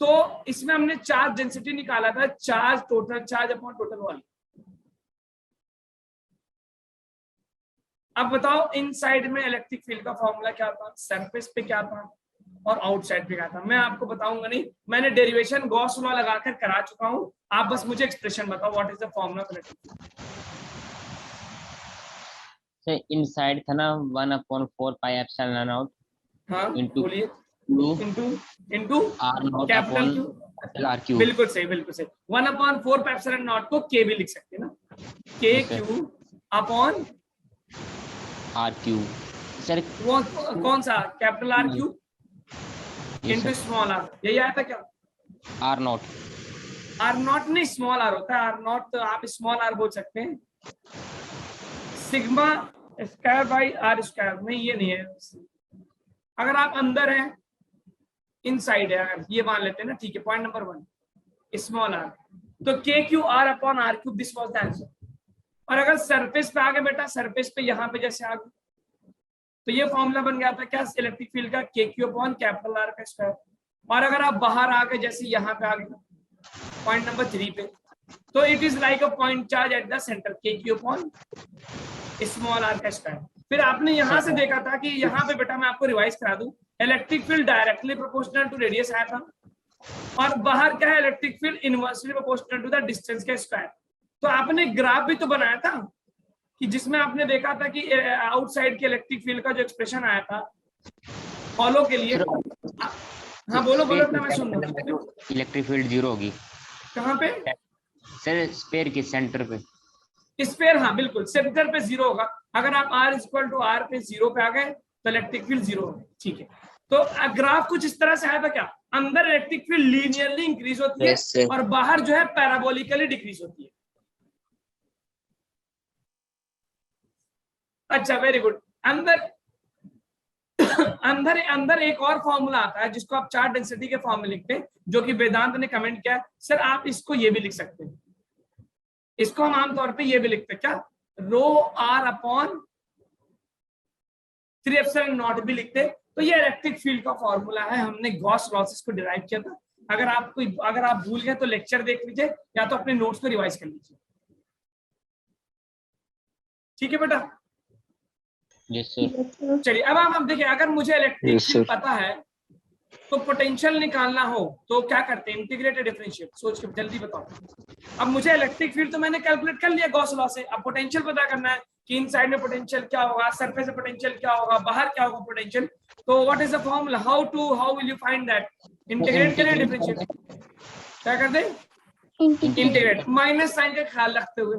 तो इसमें हमने चार्ज डेंसिटी निकाला था, charge total charge upon total volume. अब बताओ इनसाइड में इलेक्ट्रिक फील्ड का फॉर्मूला क्या था, सरफेस पे क्या था और आउटसाइड पे क्या था। मैं आपको बताऊंगा नहीं, मैंने डेरिवेशन गॉस लॉ लगाकर करा चुका हूं, आप बस मुझे एक्सप्रेशन बताओ, what is the formula for electric field. Inside था ना 1/4 पाई एप्सिलॉन नॉट। हाँ बोलिए, into R naught capital upon Q. R Q. बिल्कुल सही 1/4 पाई एप्सिलॉन नॉट को के भी लिख सकते हैं ना, K Q upon R Q. Sir कौन सा? Capital R Q into small R, यही आया था क्या? आर नॉट नहीं, स्मॉल आर होता है, आर नॉट तो आप स्मॉल आर बोल सकते हैं। Sigma square by r square, नहीं ये नहीं है। अगर आप अंदर हैं, इनसाइड है, अगर ये मान लेते हैं ना, ठीक है, पॉइंट नंबर 1 स्मॉल आर, तो k q r upon r cube, this was the answer. और अगर सरफेस पे आ गए बेटा, सरफेस पे यहाँ पे जैसे आ गए, तो ये फॉर्मूला बन गया था क्या, इलेक्ट्रिक फील्ड का, के क्यू अपॉन कैपिटल आर का स्क्वायर। और अगर आप बाहर आ गए, जैसे यहाँ पे आ गए पॉइंट नंबर 3 पे, तो it is like a point charge at the centre, के क्यू अपॉन स्मॉल आर का स्क्वायर। फिर आपने यहाँ से देखा था कि यहाँ पे बेटा मैं आपको रिवाइज करा दूं, electric field directly proportional to radius आया था, और बाहर क्या है, electric field inversely proportional to the distance का स्क्वायर। तो आपने ग्राफ भी तो बनाया था कि जिसमें आपने देखा था कि आउटसाइड के इलेक्ट्रिक फील्ड का जो एक्सप्रेशन आया था फॉलो के लिए। हाँ बोलो अपना, मैं सुन रहा हूँ। इलेक्ट्रिक फील्ड 0 होगी कहाँ पे सर? स्फीयर के सेंटर पे। स्फीयर, हाँ बिल्कुल सेंटर पे 0 होगा। अगर आप r इक्वल टू r पे 0 पे आ गए तो इलेक्ट्रिक फील्ड 0 होगा, ठीक है। तो ग्राफ कुछ इस तरह से आया था क्या, अंदर इलेक्ट्रिक फील्ड लीनियरली इंक्रीज होती है, Yes, और बाहर जो है पैराबोलिकली डिक्रीज होती है। अच्छा वेरी गुड। अंदर एक और फॉर्मूला आता है जिसको आप चार्ज डेंसिटी के फॉर्म में लिखते हैं, जो कि वेदांत ने कमेंट किया है। सर आप इसको ये भी लिख सकते हैं, इसको हम आमतौर पे ये भी लिखते हैं क्या, रो आर अपॉन 3 एप्सिलॉन नॉट भी लिखते हैं। तो ये इलेक्ट्रिक फील्ड का फॉर्मूला है, हमने गॉस लॉसेस को डिराइव किया था। अगर आप भूल गए तो लेक्चर देख लीजिए या तो अपने नोट्स को रिवाइज कर लीजिए। ठीक है बेटा? Yes sir. चलिए अब हम देखिए, अगर मुझे इलेक्ट्रिक Yes, फील्ड sir. पता है तो पोटेंशियल निकालना हो तो क्या करते हैं? Integrated differentiate. सोच के जल्दी बताओ। अब मुझे इलेक्ट्रिक फील्ड तो मैंने कैलकुलेट कर लिया गॉस लॉ से, अब पोटेंशियल पता करना है कि इनसाइड में पोटेंशियल क्या होगा, सरफेस में पोटेंशियल क्या होगा, बाहर क्या होगा पोटेंशियल। तो what is the formula, how will you find that? Integrate करें डिफरेंशिएट? क्या कर दे? इंटीग्रेट, माइनस साइन का ख्याल रखते हुए।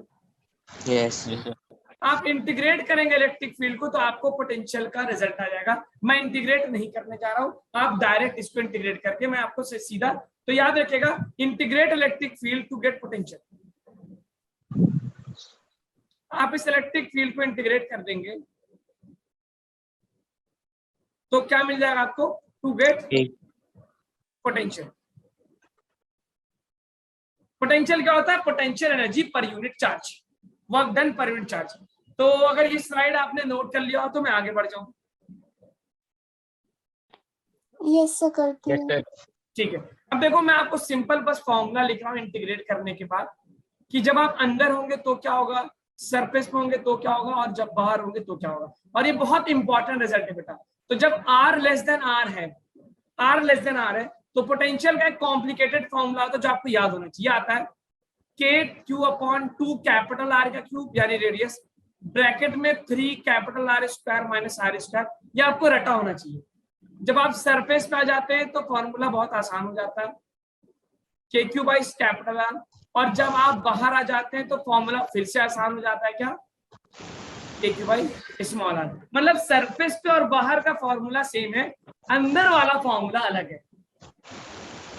Yes. Yes sir. आप इंटीग्रेट करेंगे इलेक्ट्रिक फील्ड को तो आपको पोटेंशियल का रिजल्ट आ जाएगा। मैं इंटीग्रेट नहीं करने जा रहा हूं, आप डायरेक्ट इसको इंटीग्रेट करके मैं आपको सीधा, तो याद रखिएगा integrate electric field to get potential. आप इस इलेक्ट्रिक फील्ड को इंटीग्रेट कर देंगे तो क्या मिल जाएगा आपको? To get potential. पोटेंशियल क्या होता है? Potential energy per unit charge, work done per unit charge. तो अगर ये स्लाइड आपने नोट कर लिया हो तो मैं आगे बढ़ जाऊं। यस सर करती यस हूँ। सर। ठीक है, अब देखो मैं आपको सिंपल बस फॉर्मूला लिख रहा हूं इंटीग्रेट करने के बाद, कि जब आप अंदर होंगे तो क्या होगा, सरफेस पे होंगे तो क्या होगा, और जब बाहर होंगे तो क्या होगा। और ये बहुत इंपॉर्टेंट रिजल्ट है बेटा। तो जब r लेस देन r है, r लेस देन r है, तो पोटेंशियल का एक कॉम्प्लिकेटेड फॉर्मूला होता है जो आपको याद होना चाहिए, आता है KQ/2 कैपिटल R का क्यूब यानी रेडियस, ब्रैकेट में 3 capital R square minus R square. ये आपको रटा होना चाहिए। जब आप सरफेस पे आ जाते हैं तो फॉर्मूला बहुत आसान हो जाता है, KQ बाई कैपिटल R। और जब आप बाहर आ जाते हैं तो फॉर्मूला फिर से आसान हो जाता है, क्या? KQ by small r। मतलब सरफेस पे और बाहर का फॉर्मूला सेम है, अंदर वाला फॉर्मूला अलग है।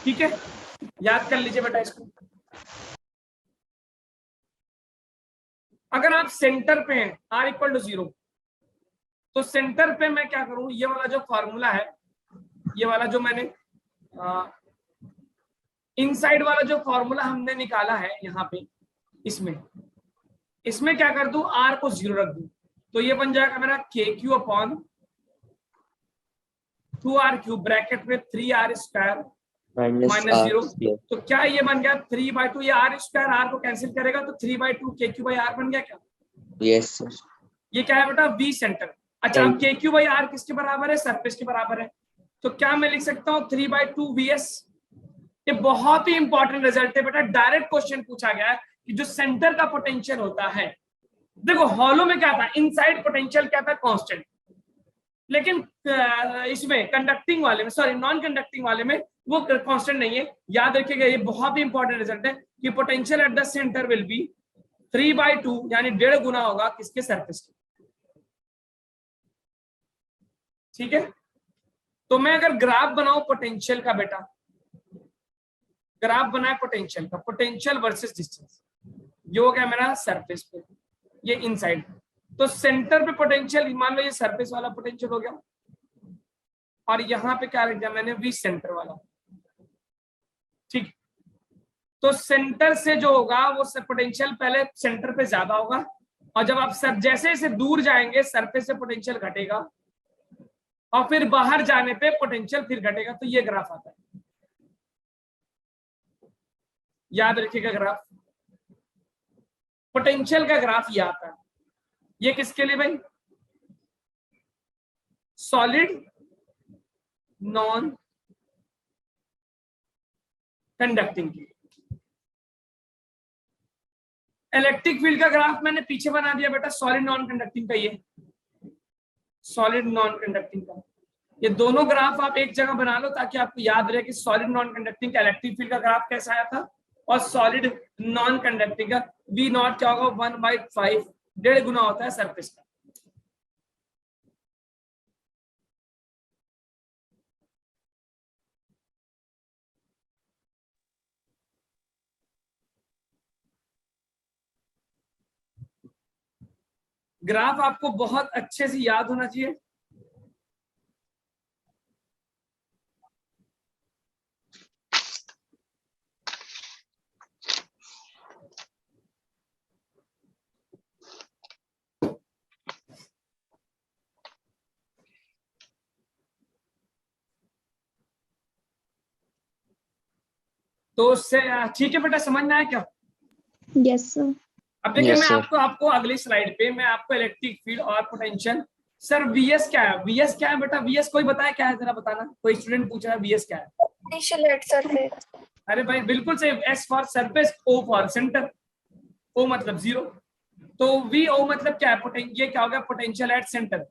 ठीक है, याद कर लीजिए बेटा इसको। अगर आप सेंटर पे हैं r=0, तो सेंटर पे मैं क्या करूं, ये वाला जो फॉर्मूला है, ये वाला जो मैंने इनसाइड वाला जो फॉर्मूला हमने निकाला है यहाँ पे, इसमें क्या कर दूं, r को 0 रख दूं, तो ये बन जाएगा मेरा KQ/2r³ ब्रैकेट में 3r स्क्वायर माइनस 0। तो क्या ये बन गया 3/2, ये r स्क्वायर r को कैंसिल करेगा तो 3/2 KQ/r बन गया क्या? Yes, sir. ये क्या है बेटा? V centre. अच्छा, अब KQ/r किसके बराबर है? सरफेस के बराबर है। तो क्या मैं लिख सकता हूँ 3/2 VS। ये बहुत ही इंपॉर्टेंट रिजल्ट है बेटा, डायरेक्ट क्वेश्चन पूछा गया है कि जो सेंटर का पोटेंशियल होता है, देखो हॉलो में क्या था, इनसाइड पोटेंशियल क्या था? कांस्टेंट। लेकिन इसमें कंडक्टिंग वाले में, सॉरी नॉन कंडक्टिंग वाले में वो कांस्टेंट नहीं है। याद रखिएगा, ये बहुत ही इंपॉर्टेंट रिजल्ट है कि potential at the centre will be 3/2 यानी 1.5 गुना होगा किसके? सरफेस के। ठीक है, तो मैं अगर ग्राफ बनाऊं पोटेंशियल का बेटा, ग्राफ बनाए पोटेंशियल का, पोटेंशियल वर्सेस डिस्टेंस, ये हो गया मेरा सरफेस पे, ये इनसाइड। तो सेंटर पे पोटेंशियल, मान लो ये सरफेस वाला पोटेंशियल हो गया, और यहाँ पे क्या रख दिया मैंने? वी सेंटर वाला। ठीक, तो सेंटर से जो होगा वो पोटेंशियल पहले सेंटर पे ज्यादा होगा, और जब आप जैसे जैसे दूर जाएंगे सरफेस से पोटेंशियल घटेगा, और फिर बाहर जाने पे पोटेंशियल फिर घटेगा। तो ये ग्राफ आता है, याद रखिएगा ग्राफ, पोटेंशियल का ग्राफ ये आता है। ये किसके लिए भाई? सॉलिड नॉन कंडक्टिंग के। इलेक्ट्रिक फील्ड का ग्राफ मैंने पीछे बना दिया बेटा, सॉलिड नॉन कंडक्टिंग का, ये सॉलिड नॉन कंडक्टिंग का। ये दोनों ग्राफ आप एक जगह बना लो ताकि आपको याद रहे कि सॉलिड नॉन कंडक्टिंग का इलेक्ट्रिक फील्ड का ग्राफ कैसा आया था, और सॉलिड नॉन कंडक्टिंग का V0 क्या होगा? 1/5, 1.5 गुना होता है सरफेस का। ग्राफ आपको बहुत अच्छे से याद होना चाहिए। तो उससे ठीक है बेटा, समझ में आया क्या? Yes sir. अब देखिए Yes, मैं sir. आपको अगली स्लाइड पे मैं आपको इलेक्ट्रिक फील्ड और पोटेंशियल। सर वीएस क्या है? वीएस क्या है बेटा? वीएस कोई बताया क्या है, जरा बताना। कोई स्टूडेंट पूछ रहा है वीएस क्या है? Potential at surface. अरे भाई बिल्कुल सही। S for surface, O for centre. O मतलब जीरो, तो वी ओ मतलब क्या है? ये क्या हो गया? Potential at centre.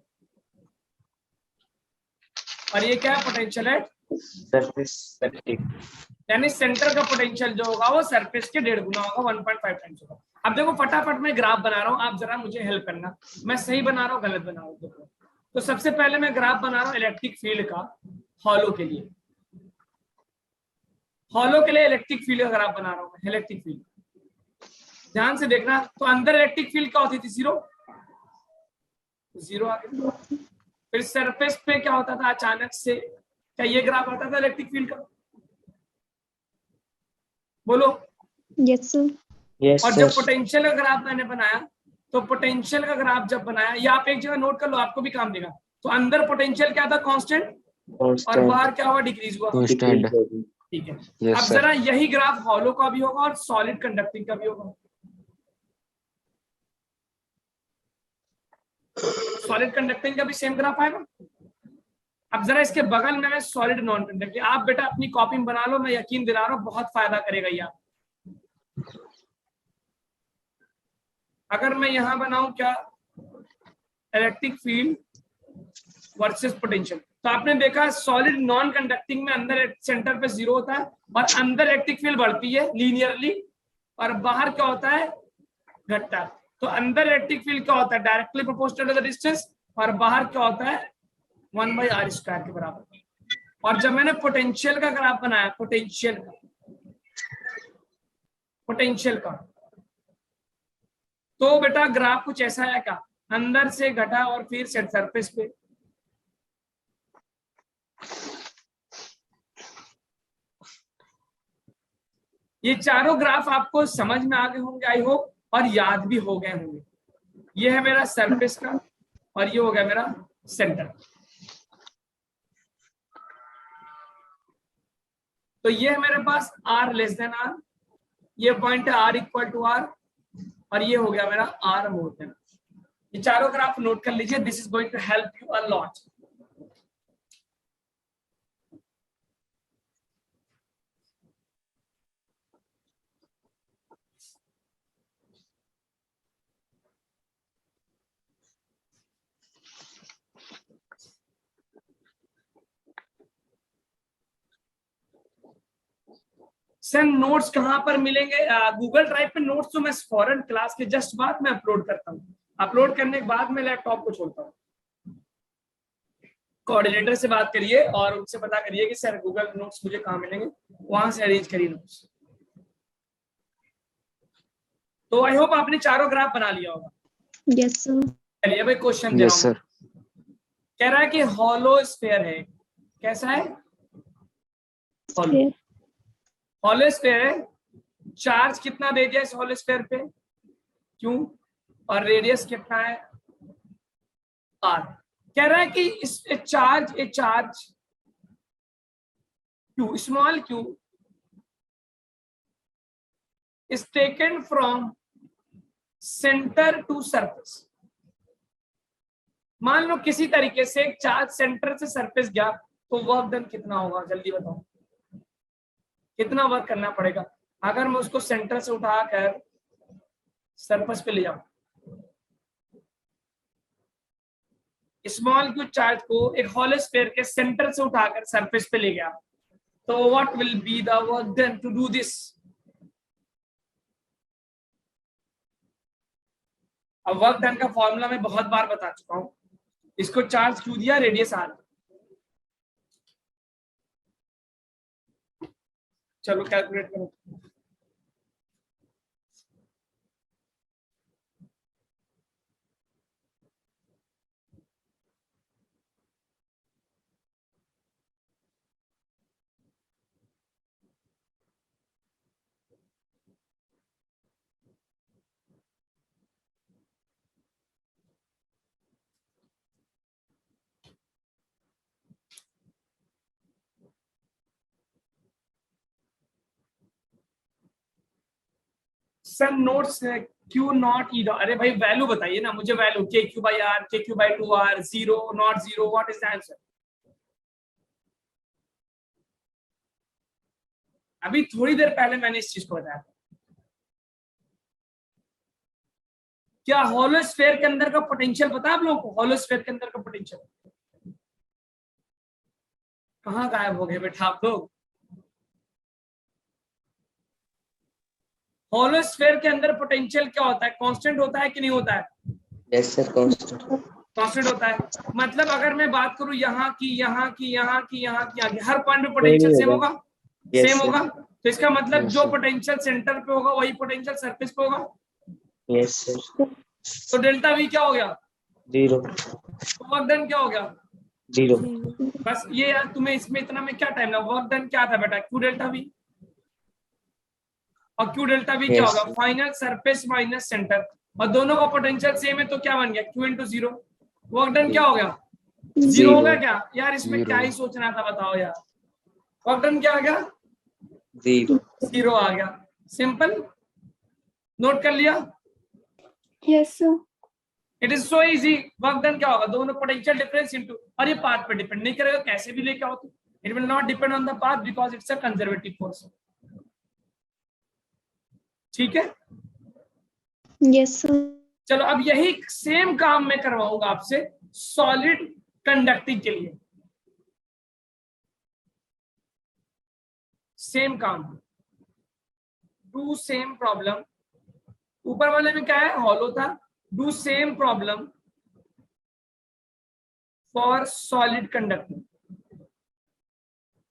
और ये क्या है? Potential eight, Surface. यानी सेंटर का पोटेंशियल जो होगा वो सरफेस के 1.5 गुना होगा, 1.5 टाइम्स होगा। अब देखो फटाफट मैं ग्राफ बना रहा हूँ, आप जरा मुझे हेल्प करना, मैं सही बना रहा हूँ गलत बना रहा हूँ। देखो तो सबसे पहले मैं ग्राफ बना रहा हूँ इलेक्ट्रिक फील्ड का, हॉलो के लिए। हॉलो के लिए इलेक्ट्रिक फील्ड का ग्राफ बना रहा हूँ मैं। इलेक्ट्रिक फील्ड ध्यान से देखना, तो अंदर इलेक्ट्रिक फील्ड क्या होती थी? जीरो, जीरो आ गया। फिर सरफेस पे क्या होता था अचानक से? क्या ये ग्राफ आता था इलेक्ट्रिक फील्ड का? बोलो। Yes sir. Yes, और sir. जब पोटेंशियल का ग्राफ मैंने बनाया, तो पोटेंशियल का ग्राफ जब बनाया, ये आप एक जगह नोट कर लो, आपको भी काम देगा। तो अंदर पोटेंशियल क्या था? कांस्टेंट, और Constant. बाहर क्या हुआ? डिक्रीज हुआ। Constant. ठीक है। Yes, अब sir. जरा यही ग्राफ हॉलो का भी होगा और सॉलिड कंडक्टिंग का भी होगा। सॉलिड कंडक्टिंग का भी सेम ग्राफ आएगा। अब जरा इसके बगल में सॉलिड नॉन कंडक्टिंग, आप बेटा अपनी कॉपी में बना लो, मैं यकीन दिला रहा हूँ बहुत फायदा करेगा ये। अगर मैं यहां बनाऊं क्या? इलेक्ट्रिक फील्ड वर्सेस पोटेंशियल, तो आपने देखा सॉलिड नॉन कंडक्टिंग में अंदर सेंटर पे जीरो होता है, और अंदर इलेक्ट्रिक फील्ड बढ़ती है लीनियरली, और बाहर क्या होता है? घटता है। तो अंदर इलेक्ट्रिक फील्ड क्या होता है? Directly proportional to the distance, और बाहर क्या होता है? 1/r² के बराबर। और जब मैंने पोटेंशियल का ग्राफ बनाया, पोटेंशियल का, तो बेटा ग्राफ कुछ ऐसा है क्या? अंदर से घटा और फिर सेट सरफेस पे। ये चारों ग्राफ आपको समझ में आ गए होंगे आई होप, और याद भी हो गए होंगे। ये है मेरा सरफेस का, और ये हो गया मेरा सेंटर। तो ये है मेरे पास r लेस देन r, ये पॉइंट है r इक्वल टू r, और ये हो गया मेरा r मोर देन। ये चारों ग्राफ नोट कर लीजिए, this is going to help you a lot. Sir notes कहां पर मिलेंगे? गूगल ड्राइव पे नोट्स तो मैं फॉरन क्लास के जस्ट बाद में अपलोड करता हूँ। अपलोड करने के बाद मैं लैपटॉप को छोड़ता हूँ। कोऑर्डिनेटर से बात करिए और उनसे पता करिए कि सर गूगल नोट्स मुझे कहाँ मिलेंगे, वहां से अरेंज करिए नोट्स। तो आई होप आपने चारों ग्राफ बना लिया होगा। Yes sir. चलिए भाई क्वेश्चन दे रहा Yes, हूँ। sir. कह रहा है कि हॉलो स्फीयर है। कैसा है? हॉलो। हॉलो स्फीयर है। चार्ज कितना दे दिया इस हॉलो स्फीयर पे? क्यों? और रेडियस कितना है? आर। कह रहा है कि इस charge Q, small Q is taken from center to surface। मान लो किसी तरीके से एक चार्ज सेंटर से सरफेस गया, तो वर्क डन कितना होगा? जल्दी बताओ, कितना वर्क करना पड़ेगा अगर मैं उसको सेंटर से उठाकर सरफेस पे ले जाऊं? स्मॉल क्यू चार्ज को एक हॉलो स्फीयर के सेंटर से उठाकर सरफेस पे ले गया, तो what will be the work done to do this? अब वर्क डन का फॉर्मूला मैं बहुत बार बता चुका हूं। इसको चार्ज क्यू दिया, रेडियस आर। चलो कैलकुलेट करो। Sir notes q naught e dot, अरे भाई वैल्यू बताइए ना मुझे, value k Q by r, k Q by 2r, zero naught zero, what is the answer? अभी थोड़ी देर पहले मैंने इस चीज को बताया था। क्या हॉलोस्फेयर के अंदर का पोटेंशियल पता है आप लोगों को? हॉलोस्फेयर के अंदर का पोटेंशियल कहाँ गायब हो गए बेटा आप लोग? हॉलोस्फेयर के अंदर पोटेंशियल क्या होता है? कांस्टेंट होता है कि नहीं होता है? Yes sir, constant. कांस्टेंट होता है। मतलब अगर मैं बात करूं यहाँ की, यहाँ की, यहाँ की, यहाँ की, आगे हर पॉइंट पे पोटेंशियल सेम होगा? Yes, same sir. होगा। तो इसका मतलब Yes, जो sir. पोटेंशियल सेंटर पे होगा वही पोटेंशियल सरफेस पे होगा। Yes sir. तो डेल्टा वी क्या हो गया? 0 तो वर्क डन क्या हो गया? 0। बस ये यार, तुम्हें इसमें इतना में क्या टाइम लगा? वर्क डन क्या था बेटा? Q delta we. और क्यू डेल्टा वी क्या Yes, होगा? sir. Final surface minus centre, और दोनों का पोटेंशियल सेम है तो क्या बन गया? Q into zero. Work done क्या हो गया? जीरो हो गया क्या यार? इसमें Zero. क्या ही सोचना था बताओ यार। वर्क डन क्या आ गया? 0। जीरो आ गया। सिंपल, नोट कर लिया? Yes, sir. It is so easy. Work done क्या होगा? दोनों पोटेंशियल डिफरेंस इनटू, और ये पाथ पे डिपेंड नहीं करेगा, कैसे भी लेके आओ तो it will not depend on the path because it's a conservative force. ठीक है, Yes, sir. चलो अब यही सेम काम मैं करवाऊंगा आपसे सॉलिड कंडक्टिंग के लिए। सेम काम, डू सेम प्रॉब्लम। ऊपर वाले में क्या है? हॉलो था। Do same problem for solid conducting.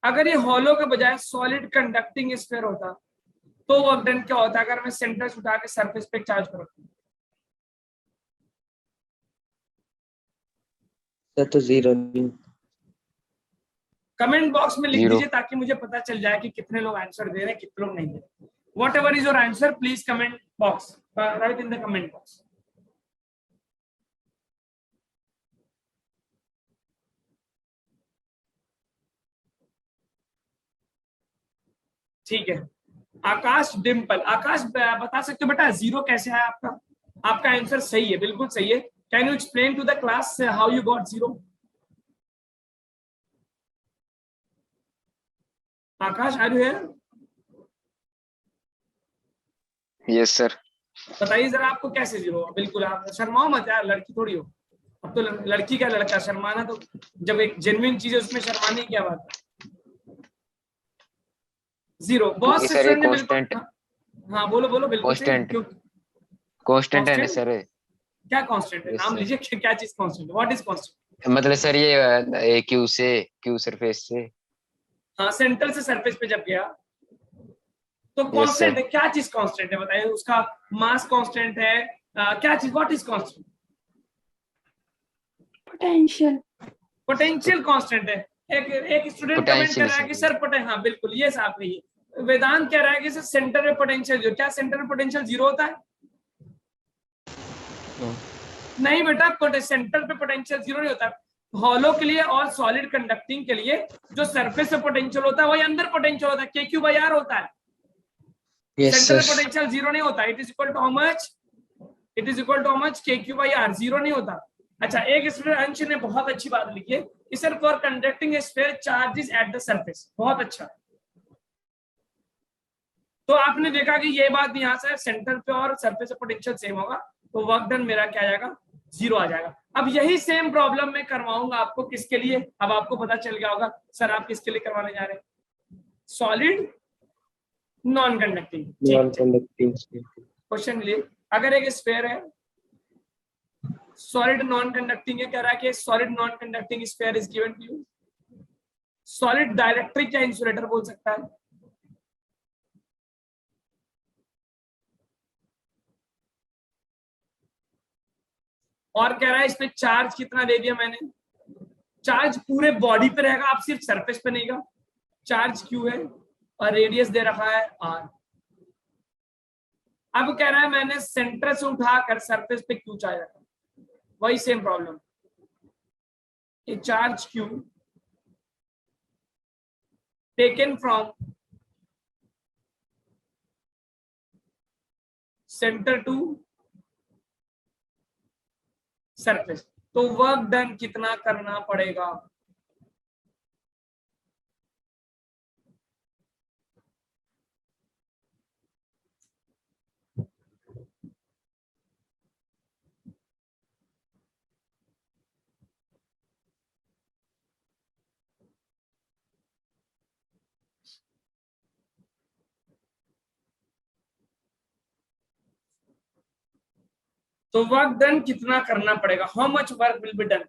अगर ये हॉलो के बजाय सॉलिड कंडक्टिंग स्फीयर होता तो वर्क डन क्या होता? अगर मैं सेंटर से उठा के सरफेस पे चार्ज करूँ सर तो 0 नहीं। कमेंट बॉक्स में लिख Zero. दीजिए ताकि मुझे पता चल जाए कि कितने लोग आंसर दे रहे हैं, कितने लोग नहीं दे रहे। What ever is your answer please comment box, right in the comment box. ठीक है, आकाश डिम्पल, आकाश बता सकते हो बेटा जीरो कैसे है आपका? आपका आंसर सही है, बिल्कुल सही है। Can you explain to the class how you got zero? Akash are you here? Yes, sir. बताइए जरा आपको कैसे जीरो हुआ? बिल्कुल, आप शर्माओ मत यार, लड़की थोड़ी हो। अब तो लड़की का लड़का, शर्माना तो जब एक जेन्युइन चीज है उसमें शर्माने की क्या बात है? जीरो। बहुत से सर ये स्टूडेंट ने बिल्कुल, कांस्टेंट, हाँ बोलो बोलो, बिल्कुल सही। कांस्टेंट, क्यों? कांस्टेंट है ना Constant? सर? क्या कांस्टेंट है? Yes, नाम sir. लीजिए, क्या चीज कांस्टेंट है? What is constant? मतलब सर ये क्यू से, क्यू सरफेस से। हाँ, सेंटर से सरफेस पे जब गया तो Yes, कांस्टेंट sir. है। क्या चीज कांस्टेंट है बताइए? उसका मास कांस्टेंट है, क्या चीज? What is constant? Potential. Potential constant है। एक स्टूडेंट कमेंट कर रहा है कि सर हाँ बिल्कुल, ये साफ नहीं है। वेदांत कह रहा है कि सर सेंटर में पोटेंशियल जीरो। क्या सेंटर में पोटेंशियल जीरो होता है? नहीं बेटा, सेंटर पे पोटेंशियल जीरो नहीं होता। हॉलो के लिए और सॉलिड कंडक्टिंग के लिए जो सरफेस पे पोटेंशियल होता है वही अंदर पोटेंशियल होता है, के क्यू बाई आर होता है। Yes, centre sir. पे पोटेंशियल जीरो नहीं होता। It is equal to how much? It is equal to how much? K Q by r. Zero नहीं होता। अच्छा, एक स्टूडेंट अंश ने बहुत अच्छी बात लिखी है कि sir for conducting sphere charges at the surface. बहुत अच्छा। तो आपने देखा कि ये बात यहाँ से सेंटर पे और सरफेस पे पोटेंशियल सेम होगा, तो वर्क डन मेरा क्या आ जाएगा? जीरो आ जाएगा। अब यही सेम प्रॉब्लम मैं करवाऊंगा आपको किसके लिए? अब आपको पता चल गया होगा सर आप किसके लिए करवाने जा रहे हैं? Solid non conducting. Non-conducting. Question लिए, अगर एक स्फीयर है, सॉलिड नॉन कंडक्टिंग है, कह रहा है कि solid non conducting sphere is given to you. Solid dielectric या इंसुलेटर बोल सकता है। और कह रहा है इसमें चार्ज कितना दे दिया मैंने? चार्ज पूरे बॉडी पे रहेगा, आप सिर्फ सरफेस पे नहीं का। चार्ज क्यू है और रेडियस दे रखा है आर। अब कह रहा है मैंने सेंटर से उठाकर सरफेस पे क्यू चार्ज रखा। वही same problem, a charge q taken from centre to surface, तो वर्क डन कितना करना पड़ेगा? तो वर्क डन कितना करना पड़ेगा? How much work will be done?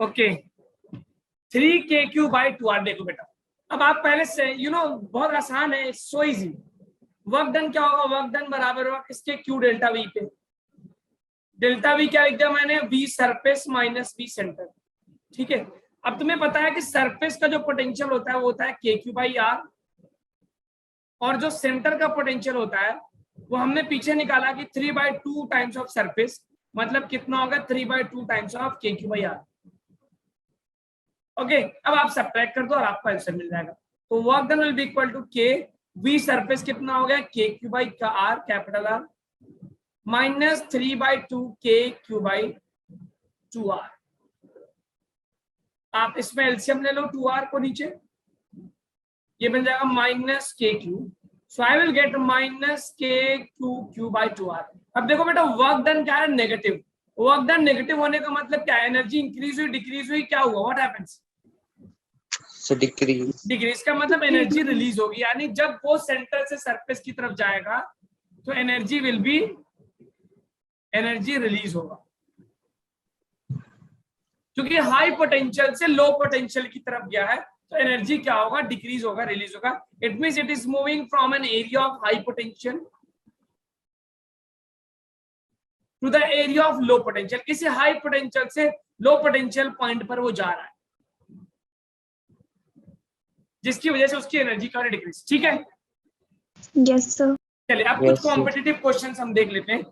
Okay, 3KQ/2R। देखो बेटा, अब आप पहले से बहुत आसान है, सो इजी। वर्क डन क्या होगा? वर्क डन बराबर होगा किसके? Q डेल्टा V पे। डेल्टा V क्या लिख दिया मैंने? V surface minus V centre. ठीक है, अब तुम्हें पता है कि सरफेस का जो पोटेंशियल होता है वो होता है KQ/R, और जो सेंटर का पोटेंशियल होता है वो हमने पीछे निकाला कि 3/2 टाइम्स ऑफ सरफेस, मतलब कितना होगा? 3/2 टाइम्स ऑफ KQ/R। ओके, अब आप सब्ट्रैक्ट कर दो और आपको आंसर मिल जाएगा। तो work done will be equal to K, V surface कितना हो गया? KQ/R capital R minus 3/2 KQ/2R। आप इसमें एलसीएम ले लो 2R को नीचे, ये बन जाएगा minus KQ। So I will get minus KQ/2R। अब देखो बेटा, वर्क डन क्या है? नेगेटिव। वर्क डन नेगेटिव होने का मतलब क्या है? एनर्जी इंक्रीज हुई, डिक्रीज हुई, क्या हुआ? What happens? So decrease. Decrease का मतलब एनर्जी रिलीज होगी, यानी जब वो सेंटर से सरफेस की तरफ जाएगा तो energy will be, energy release होगा, क्योंकि हाई पोटेंशियल से लो पोटेंशियल की तरफ गया है तो एनर्जी क्या होगा? डिक्रीज होगा, रिलीज होगा। It means it is moving from an area of high potential to the area of low potential. किसी हाई पोटेंशियल से लो पोटेंशियल पॉइंट पर वो जा रहा है, जिसकी वजह से उसकी एनर्जी का डिक्रीज। ठीक है, Yes, sir. चलिए अब Yes, कुछ sir. कॉम्पिटिटिव क्वेश्चंस हम देख लेते हैं।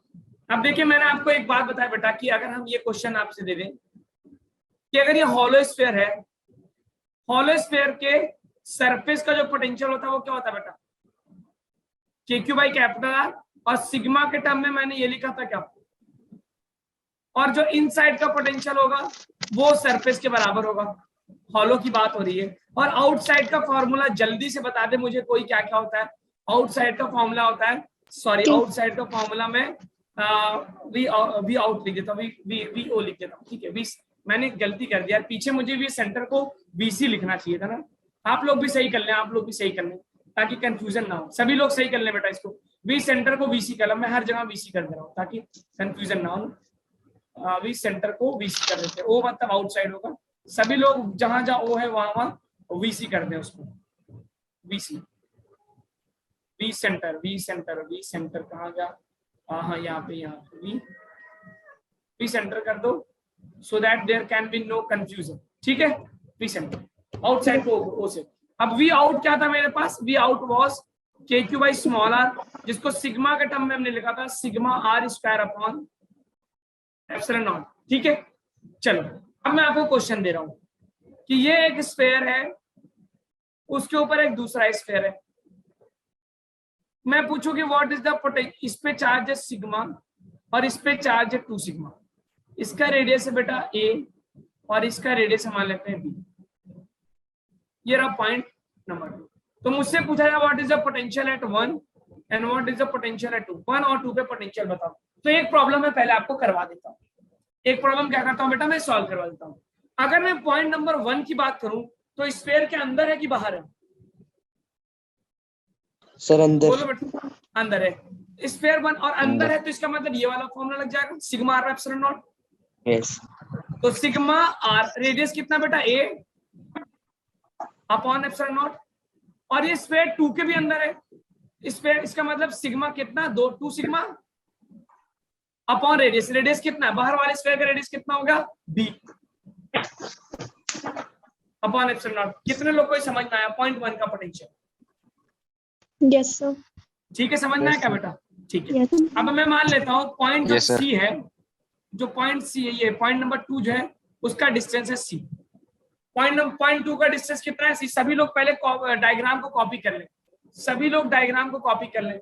अब देखिए, मैंने आपको एक बात बताया बेटा कि अगर हम ये क्वेश्चन आपसे दे दें कि अगर ये हॉलो स्फीयर है, हॉलो स्फीयर के सरफेस का जो पोटेंशियल होता है वो क्या होता है बेटा? KQ/R, और सिग्मा के टर्म में मैंने ये लिखा था क्या? और जो इनसाइड का पोटेंशियल होगा वो सरफेस के बराबर होगा। हॉलो की बात हो रही है। और आउटसाइड का फॉर्मूला जल्दी से बता दे मुझे कोई, क्या क्या होता है? आउटसाइड का फॉर्मूला होता है, सॉरी, आउटसाइड का फॉर्मूला में वी आउट लिख देता हूँ, वी ओ लिख देता हूँ। ठीक है, वी, मैंने गलती कर दिया, पीछे मुझे भी सेंटर को VC लिखना चाहिए था ना। आप लोग भी सही कर लें, आप लोग भी सही कर लें ताकि कंफ्यूजन ना हो। सभी लोग सही कर लें बेटा इसको, वी सेंटर को VC कर, मैं हर जगह VC कर दे रहा हूँ ताकि कंफ्यूजन ना हो। वी सेंटर को VC कर देते हैं, ओ मतलब आउटसाइड होगा। सभी लोग जहां जहां ओ है वहां वहां VC कर दें उसको, VC। V centre, V centre, V centre कहाँ गया? हाँ, यहाँ पे वी सेंटर कर दो so that there can be no confusion. ठीक है, वी सेंटर आउटसाइड को ओ से। अब वी आउट क्या था मेरे पास? वी आउट वाज KQ/r, जिसको सिग्मा के टर्म में हमने लिखा था sigma R² upon epsilon naught. ठीक है, चलो अब मैं आपको क्वेश्चन दे रहा हूं कि ये एक स्फीयर है, उसके ऊपर एक दूसरा स्फीयर है। मैं पूछूं कि व्हाट इज द पोटेंशियल, इस पे चार्ज है सिग्मा और इस पे चार्ज है 2 सिग्मा। इसका रेडियस है बेटा a और इसका रेडियस मान लेते हैं b। ये रहा पॉइंट नंबर 2। तो मुझसे पूछा जाए what is the potential at 1 and what is the potential at 2। 1 और 2 पे पोटेंशियल बताओ। तो एक प्रॉब्लम मैं पहले आपको करवा देता हूँ। एक प्रॉब्लम क्या करता हूँ बेटा, मैं सॉल्व करवा देता हूँ। अगर मैं पॉइंट नंबर 1 की बात करूं तो स्फीयर के अंदर है कि बाहर है? सर अंदर। बोलो बेटा, अंदर है। स्फीयर 1 और अंदर है तो इसका मतलब ये वाला फॉर्मूला लग जाएगा, sigma r epsilon naught. Yes. तो सिग्मा आर रेडियस कितना बेटा a अपॉन एप्सिलॉन नॉट, और ये स्फीयर 2 के भी अंदर है। स्फीयर इसका मतलब सिग्मा कितना 2 सिग्मा अपॉन रेडियस। रेडियस कितना है बाहर वाले स्फीयर का, रेडियस कितना होगा b अपॉन एप्सिलॉन नॉट। कितने लोग को समझ में आया पॉइंट 1 का पोटेंशियल? Yes, sir. ठीक है, समझ में आया क्या बेटा? ठीक है। Yes. अब मैं मान लेता हूं पॉइंट जो Yes, sir. सी है, जो पॉइंट सी है, ये पॉइंट नंबर 2 जो है उसका डिस्टेंस है सी। पॉइंट 2 का डिस्टेंस कितना है सी। सभी लोग पहले डायग्राम को कॉपी कर लें, सभी लोग डायग्राम को कॉपी कर लें।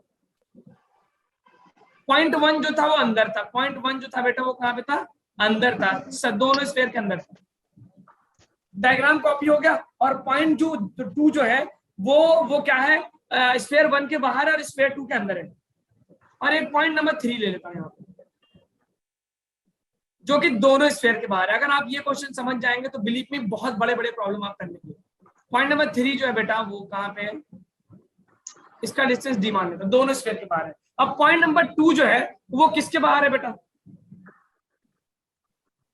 पॉइंट 1 जो था वो अंदर था, पॉइंट 1 जो था बेटा वो कहां पे था? अंदर था, दोनों स्फीयर के अंदर था। डायग्राम कॉपी हो गया। और पॉइंट जो 2 जो है वो क्या है, स्फीयर 1 के बाहर है और स्फीयर 2 के अंदर है। और एक पॉइंट नंबर 3 ले लेता हूं यहाँ पे, जो कि दोनों स्फीयर के बाहर है। अगर आप ये क्वेश्चन समझ जाएंगे तो बिलीव में बहुत बड़े बड़े प्रॉब्लम आप कर लेंगे। पॉइंट नंबर 3 जो है बेटा वो कहां पे है? इसका डिस्टेंस डी मान लेता हूं, दोनों स्फीयर के बाहर है। अब पॉइंट नंबर 2 जो है वो किसके बाहर है बेटा?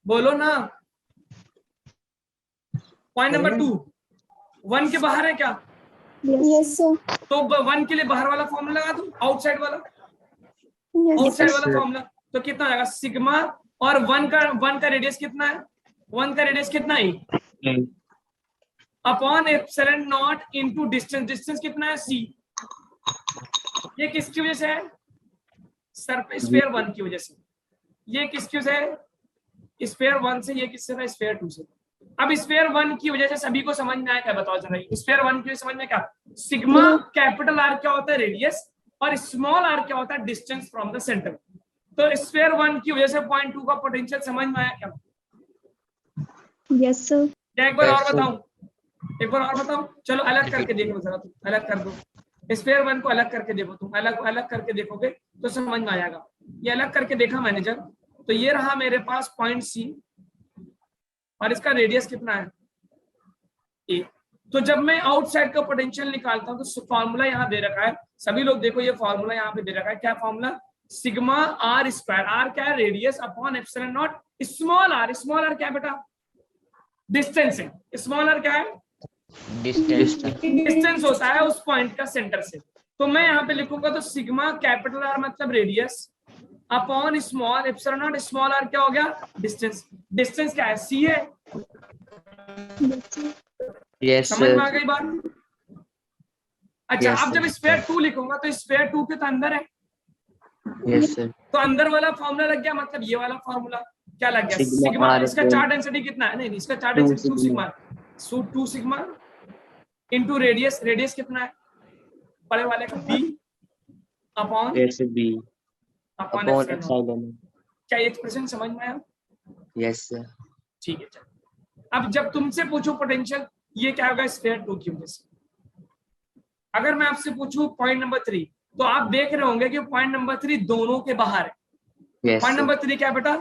बोलो ना। पॉइंट नंबर 2 1 के बाहर है क्या? Yes, sir. तो 1 के लिए बाहर वाला फॉर्मूला लगा दूं, आउटसाइड वाला, Yes, आउटसाइड sir. वाला फॉर्मूला। तो कितना आएगा सिग्मा, और 1 का रेडियस कितना है? 1 का रेडियस कितना है upon epsilon naught into distance. Distance कितना है सी। ये किसकी वजह से है? सरफेस स्फीयर 1 की वजह से। ये किसकी वजह से? स्फीयर 1 से। ये किससे था? स्फीयर 2 से। अब स्फीयर 1 की वजह से सभी को समझ में आया क्या? बताओ जरा। स्फीयर 1 की वजह से समझ में क्या? सिग्मा कैपिटल आर क्या होता है? रेडियस, और स्मॉल आर क्या होता है? Distance from the centre. तो स्फीयर 1 की वजह से पॉइंट 2 का पोटेंशियल समझ में आया क्या? Yes, sir. क्या एक बार और Yes, sir. बताऊं? एक बार और बताऊं? चलो अलग करके देखो जरा, तुम अलग कर दो। स्फीयर 1 को अलग करके देखो, तुम अलग करके देखोगे तो समझ में आएगा। ये अलग करके देखा मैंने जब, तो ये रहा मेरे पास पॉइंट सी और इसका रेडियस कितना है ए। तो जब मैं आउटसाइड का पोटेंशियल निकालता हूं तो फॉर्मूला यहाँ दे रखा है, सभी लोग देखो, ये फॉर्मूला यहाँ पे दे रखा है। क्या formula? Sigma r square. R क्या है? Radius upon epsilon naught. Small r, small r क्या है बेटा? डिस्टेंस है। स्मॉल आर क्या है? डिस्टेंस होता है उस पॉइंट का सेंटर से। तो मैं यहाँ पे लिखूंगा तो सिग्मा कैपिटल आर मतलब radius upon small epsilon naught. Small r क्या हो गया? डिस्टेंस। डिस्टेंस क्या है? सी है। Yes, समझ में आ sir. गई बात? अच्छा, Yes, अब जब sir. स्फीयर 2 लिखूंगा तो स्फीयर 2 के तो अंदर है, Yes, sir. तो अंदर वाला फॉर्मूला लग गया, मतलब ये वाला फॉर्मूला क्या लग गया? Sigma sigma. R इसका upon चार्ज डेंसिटी कितना है? नहीं, इसका charge 2 density 2 sigma. Sigma. 2 sigma into radius. Radius कितना है बड़े वाले का? b upon Yes, sir. B upon upon epsilon. epsilon. क्या ये एक्सप्रेशन समझ में आया? Yes, sir. ठीक है, चलो। अब जब तुमसे पूछूं पोटेंशियल, ये क्या होगा? स्फीयर 2 की वजह से। अगर मैं आपसे पूछूं पॉइंट नंबर 3, तो आप देख रहे होंगे कि पॉइंट नंबर 3 दोनों के बाहर है। Yes, point sir. नंबर 3 क्या बेटा?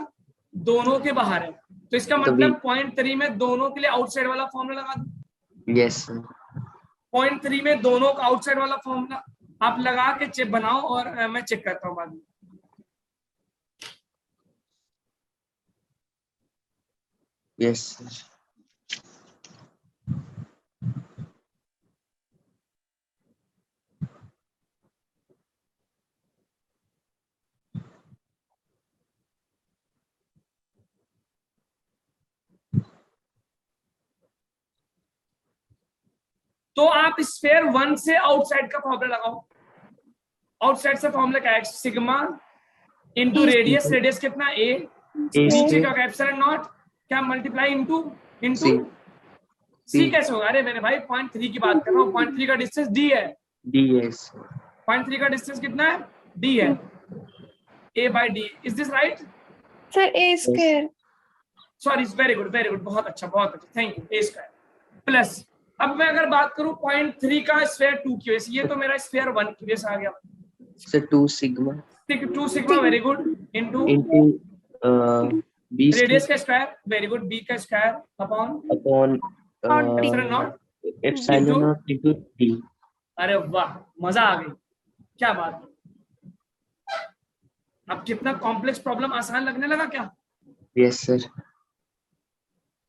दोनों के बाहर है। तो इसका तो मतलब भी- पॉइंट 3 में दोनों के लिए आउटसाइड वाला फॉर्मूला लगा दो। Yes, sir. पॉइंट 3 में दोनों का आउटसाइड वाला फॉर्मूला आप लगा के चेक बनाओ, और मैं चेक करता हूँ बाद में। Yes, sir. तो आप स्फीयर 1 से आउटसाइड का फॉर्मूला लगाओ। आउटसाइड से फॉर्मूला क्या है? Sigma into radius. रेडियस कितना? a। नीचे क्या होगा? Epsilon not. क्या मल्टीप्लाई इंटू इंटू C. सी C. कैसे होगा? अरे मेरे भाई 0.3 की बात कर रहा हूँ, 0.3 का डिस्टेंस डी है, D. Yes. 0.3 का डिस्टेंस कितना है? डी है, a by d, is this right? Sir, A square. Sorry, very good very good, बहुत अच्छा बहुत अच्छा, thank you. A square plus, अब मैं अगर बात करूं 0.3 का स्क्वायर 2 की वजह से, ये तो मेरा स्क्वायर 1 की वजह से आ गया, Sir, 2 sigma 2 sigma, very good, into into B radius square का स्क्वायर, वेरी गुड, बी का square upon upon epsilon not epsilon into- naught into D. अरे वाह, मजा आ गई, क्या बात है। अब कितना कॉम्प्लेक्स प्रॉब्लम आसान लगने लगा क्या? Yes, sir.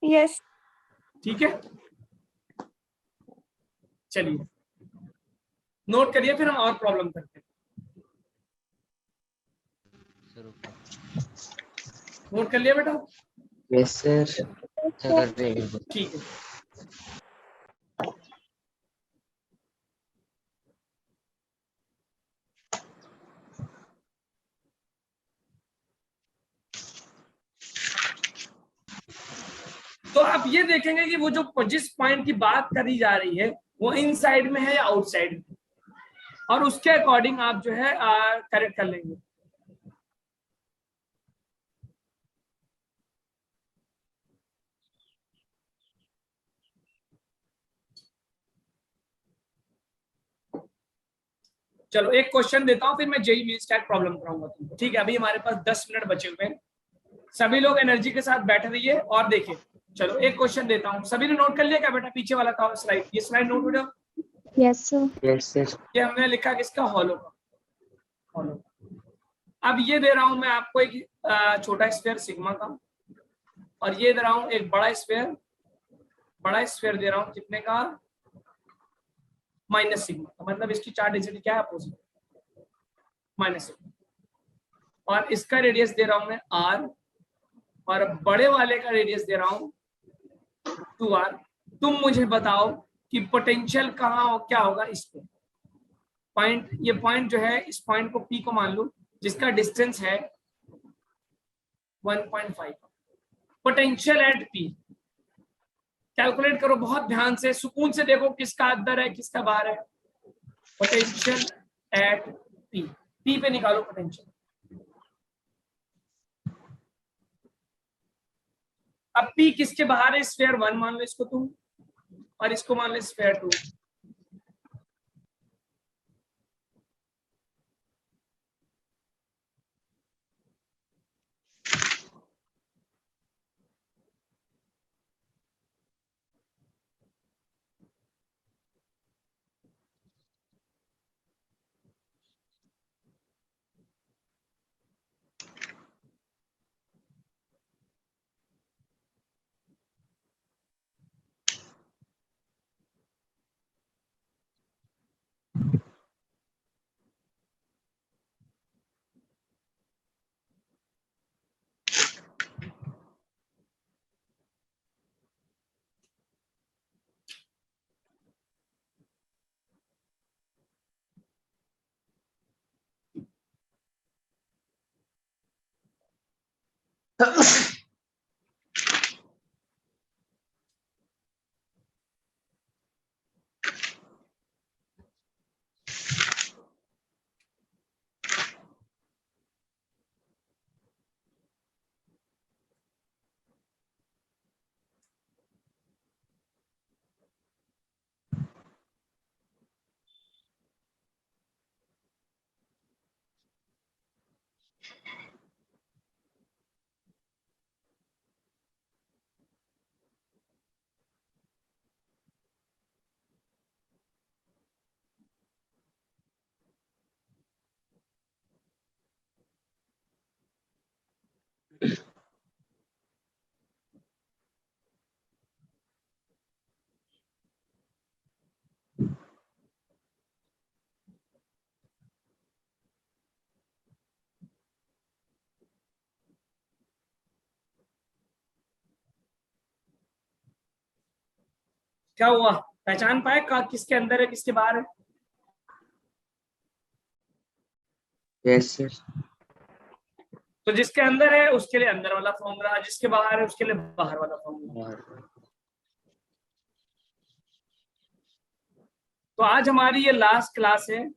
Yes. ठीक है, चलिए नोट करिए, फिर हम और प्रॉब्लम करते हैं। नोट कर लिया बेटा? Yes, sir. ठीक है, तो आप ये देखेंगे कि वो जो जिस पॉइंट की बात करी जा रही है वो इनसाइड में है या आउटसाइड में, और उसके अकॉर्डिंग आप जो है करेक्ट कर लेंगे। चलो एक क्वेश्चन देता हूं, फिर मैं जेई मेंस का प्रॉब्लम कराऊंगा तुमको, ठीक है? अभी हमारे पास 10 मिनट बचे हुए हैं, सभी लोग एनर्जी के साथ बैठे रहिए और देखिए। चलो एक क्वेश्चन देता हूं, सभी ने नोट कर लिया क्या बेटा? पीछे वाला था स्लाइड, ये स्लाइड नोट हो जाओ। Yes, sir. Yes, sir. ये हमने लिखा किसका? हॉलो का, हॉलो। अब ये दे रहा हूं मैं आपको एक छोटा स्फीयर सिग्मा का, और ये दे रहा हूं एक बड़ा स्फीयर दे रहा हूं कितने का? माइनस सिग्मा का, मतलब इसकी चार्ज डेंसिटी क्या है? Opposite, minus sigma. और इसका रेडियस दे रहा हूं मैं r, और बड़े वाले का रेडियस दे रहा हूं 2r। तुम मुझे बताओ कि पोटेंशियल कहाँ हो, क्या होगा इस पे? पॉइंट, ये पॉइंट जो है, इस पॉइंट को P को मान लो, जिसका डिस्टेंस है 1.5, पोटेंशियल एट P कैलकुलेट करो, बहुत ध्यान से, सुकून से देखो किसका अंदर है किसका बाहर है। पोटेंशियल एट P पे निकालो पोटेंशियल। अब P किसके बाहर है? स्फीयर 1 मान लो इसको तुम, और इसको मान लो स्फीयर 2। क्या हुआ? पहचान पाए किसके अंदर है किसके बाहर है? Yes, sir. तो जिसके अंदर है उसके लिए अंदर वाला फॉर्मूला, जिसके बाहर है उसके लिए बाहर वाला फॉर्मूला। तो आज हमारी ये लास्ट क्लास है,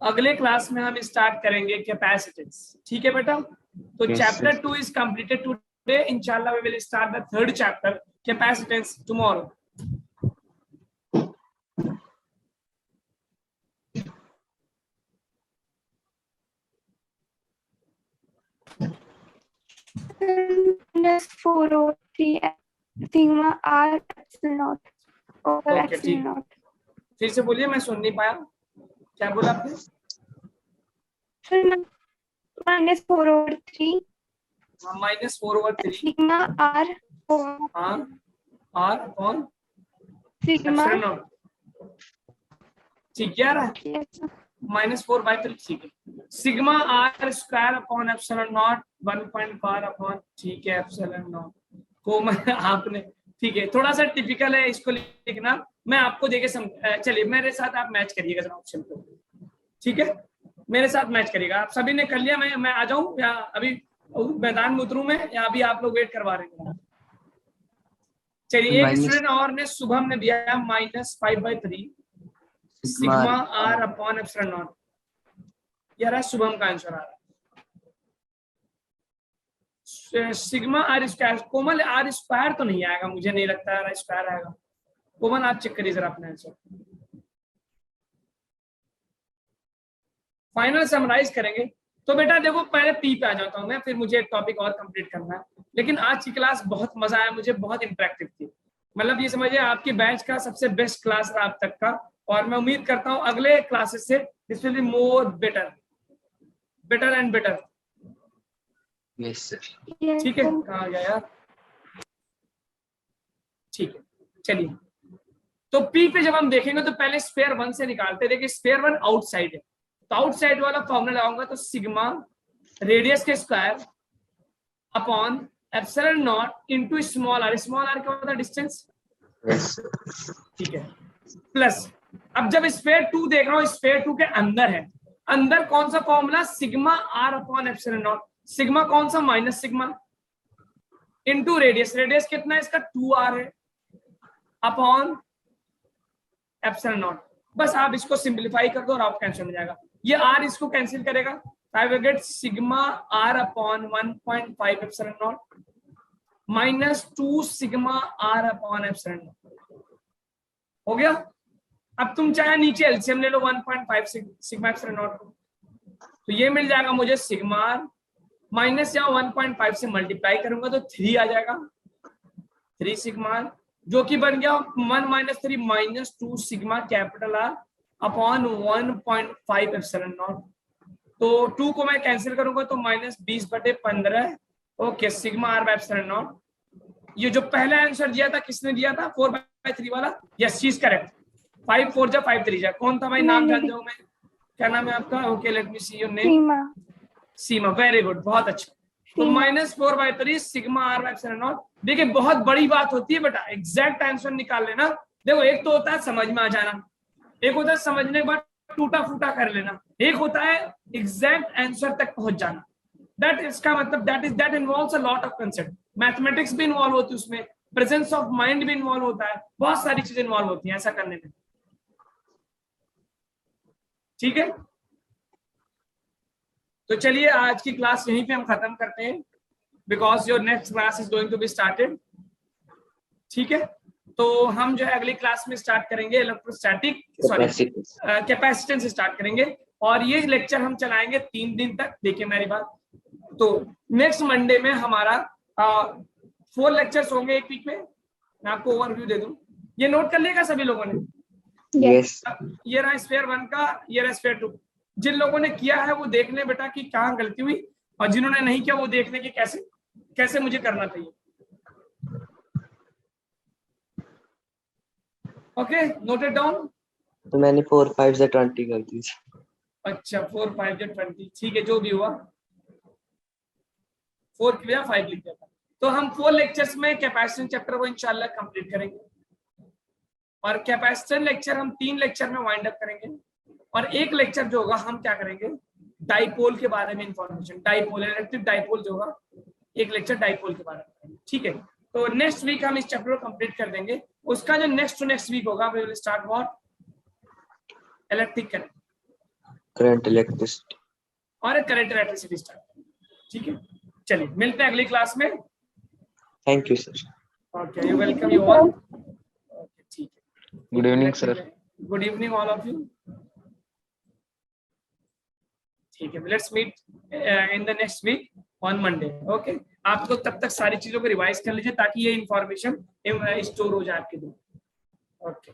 अगले क्लास में हम स्टार्ट करेंगे कैपेसिटेंस। ठीक है बेटा, तो Yes, chapter sir. 2 is completed today, इंशाल्लाह we will start the third chapter capacitance tomorrow. -4/3 sigma r epsilon naught over Okay, epsilon ठीक। naught. फिर से बोलिए, मैं सुन नहीं पाया, क्या बोला आपने? Sir, -4/3 -4/3 sigma r over हाँ r upon sigma. Epsilon naught. ठीक है यार, Yes, sir. -4/3 ठीक है। Sigma r square upon epsilon naught 1.5 upon, ठीक है, एप्सिलॉन नॉट को मैं आपने, ठीक है, थोड़ा सा टिपिकल है इसको लिखना, मैं आपको देके चलिए मेरे साथ आप मैच करिएगा जरा ऑप्शन को। ठीक है, मेरे साथ मैच करिएगा। आप सभी ने कर लिया? मैं आ जाऊं या अभी मैदान में उतरूं मैं, या अभी आप लोग वेट करवा रहे हैं? चलिए, एक स्टूडेंट और ने, शुभम ने दिया -5/3 sigma r upon epsilon naught. यार शुभम का आंसर आ रहा है sigma r square. Komal r square तो नहीं आएगा, मुझे नहीं लगता आर स्क्वायर आएगा। कोमल आप चेक करिए जरा अपना आंसर। फाइनल समराइज करेंगे तो बेटा देखो, पहले पी पे आ जाता हूं मैं, फिर मुझे एक टॉपिक और कंप्लीट करना है। लेकिन आज की क्लास बहुत मजा आया मुझे, बहुत इंटरेक्टिव थी। मतलब ये समझिए आपकी बैच का सबसे बेस्ट क्लास रहा अब तक का, और मैं उम्मीद करता हूं अगले क्लासेस से this will be more better and better. Yes, sir. Yes, ठीक है, sir. कहा गया यार? ठीक है, चलिए। तो पी पे जब हम देखेंगे तो पहले स्फीयर 1 से निकालते। देखिए स्फीयर 1 आउटसाइड है, तो आउटसाइड वाला फॉर्मूला लगाऊंगा तो सिग्मा रेडियस के square upon epsilon naught into small r. Small r क्या होता है? डिस्टेंस। Yes, sir. ठीक है, प्लस अब जब स्फीयर 2 देख रहा हूं, स्फीयर 2 के अंदर है, अंदर कौन सा formula? Sigma r upon epsilon naught. Sigma कौन सा? Minus sigma into radius. Radius कितना है इसका? 2r है, अपॉन एप्सिलॉन नॉट। बस आप इसको सिंपलीफाई कर दो और आपका आंसर मिल जाएगा। ये r इसको कैंसिल करेगा, आई will get sigma r upon 1.5 epsilon not minus 2 sigma r upon epsilon not. हो गया। अब तुम चाहे नीचे एलसीएम ले लो 1.5 सिग्मा एप्सिलॉन नॉट, तो ये मिल जाएगा मुझे सिग्मा r माइनस या 1.5 से मल्टीप्लाई करूंगा तो 3 आ जाएगा, 3 सिग्मा r, जो कि बन गया 1 - 3 -2 sigma capital R upon 1.5 epsilon naught. तो 2 को मैं कैंसिल करूंगा तो -20/15। Okay, sigma R bye epsilon not. ये जो पहला आंसर दिया था किसने दिया था? 4/3 वाला। Yes, she is correct. 5 4 जा 5 3 जा। कौन था भाई? नाम जान जाऊं मैं, क्या नाम है आपका? Okay, let me see your name. Sigma. Seema, very good, बहुत अच्छा। तो Seema. -4/3 sigma r by epsilon naught. देखिए बहुत बड़ी बात होती है बेटा एग्जैक्ट आंसर निकाल लेना। देखो एक तो होता है समझ में आ जाना, एक होता है समझने के बाद टूटा फूटा कर लेना, एक होता है एग्जैक्ट आंसर तक पहुंच जाना। दैट इसका मतलब that involves a lot of concept. Mathematics भी इन्वॉल्व होती है उसमें, प्रेजेंस ऑफ माइंड भी इन्वॉल्व होता है, बहुत सारी चीजें इन्वॉल्व होती हैं ऐसा करने में। ठीक है, तो चलिए आज की क्लास यहीं पे हम खत्म करते हैं, because your next class is going to be started. ठीक है, तो हम जो है अगली क्लास में स्टार्ट करेंगे इलेक्ट्रोस्टैटिक, सॉरी कैपेसिटेंस स्टार्ट करेंगे, और ये लेक्चर हम चलाएंगे 3 दिन तक। देखिए मेरी बात, तो नेक्स्ट मंडे में हमारा 4 लेक्चर्स होंगे एक वीक में। मैं आपको ओवरव्यू दे दूं, ये नोट कर लिएगा सभी लोगों ने? Yes. ये रहा स्फीयर 1 का, ये रहा स्फीयर 2। जिन लोगों ने किया है वो देख ले बेटा कि कहाँ गलती हुई, और जिन्होंने नहीं किया वो देख ले कि कैसे मुझे करना चाहिए। Okay, noted down. तो मैंने 4 5 से 20 कर दी। अच्छा, 4 5 या 20, ठीक है, जो भी हुआ 4 की वजह 5 लिख दिया था। तो हम 4 लेक्चर्स में कैपेसिटेंस चैप्टर को इंशाल्लाह कंप्लीट करेंगे, और कैपेसिटेंस लेक्चर हम 3 लेक्चर में वाइंड अप करेंगे, और एक लेक्चर जो होगा हम क्या करेंगे डाइपोल के बारे में इंफॉर्मेशन, डाइपोल इलेक्ट्रिक डाइपोल जो होगा, एक लेक्चर डाइपोल के बारे में, ठीक है। तो नेक्स्ट वीक हम इस चैप्टर को कंप्लीट कर देंगे। उसका जो नेक्स्ट वीक होगा we will start what, electric current current electricity और करंट इलेक्ट्रिसिटी स्टार्ट, ठीक है। चलिए मिलते हैं अगली क्लास में। Thank you sir. Okay, you welcome you all. Okay ठीक है, good evening sir. Good evening all of you. ठीक है, let's meet in the next week on Monday. Okay, आप लोग तब तक सारी चीजों को रिवाइज कर लीजिए ताकि ये इंफॉर्मेशन स्टोर हो जाए आपके दिमाग। ओके।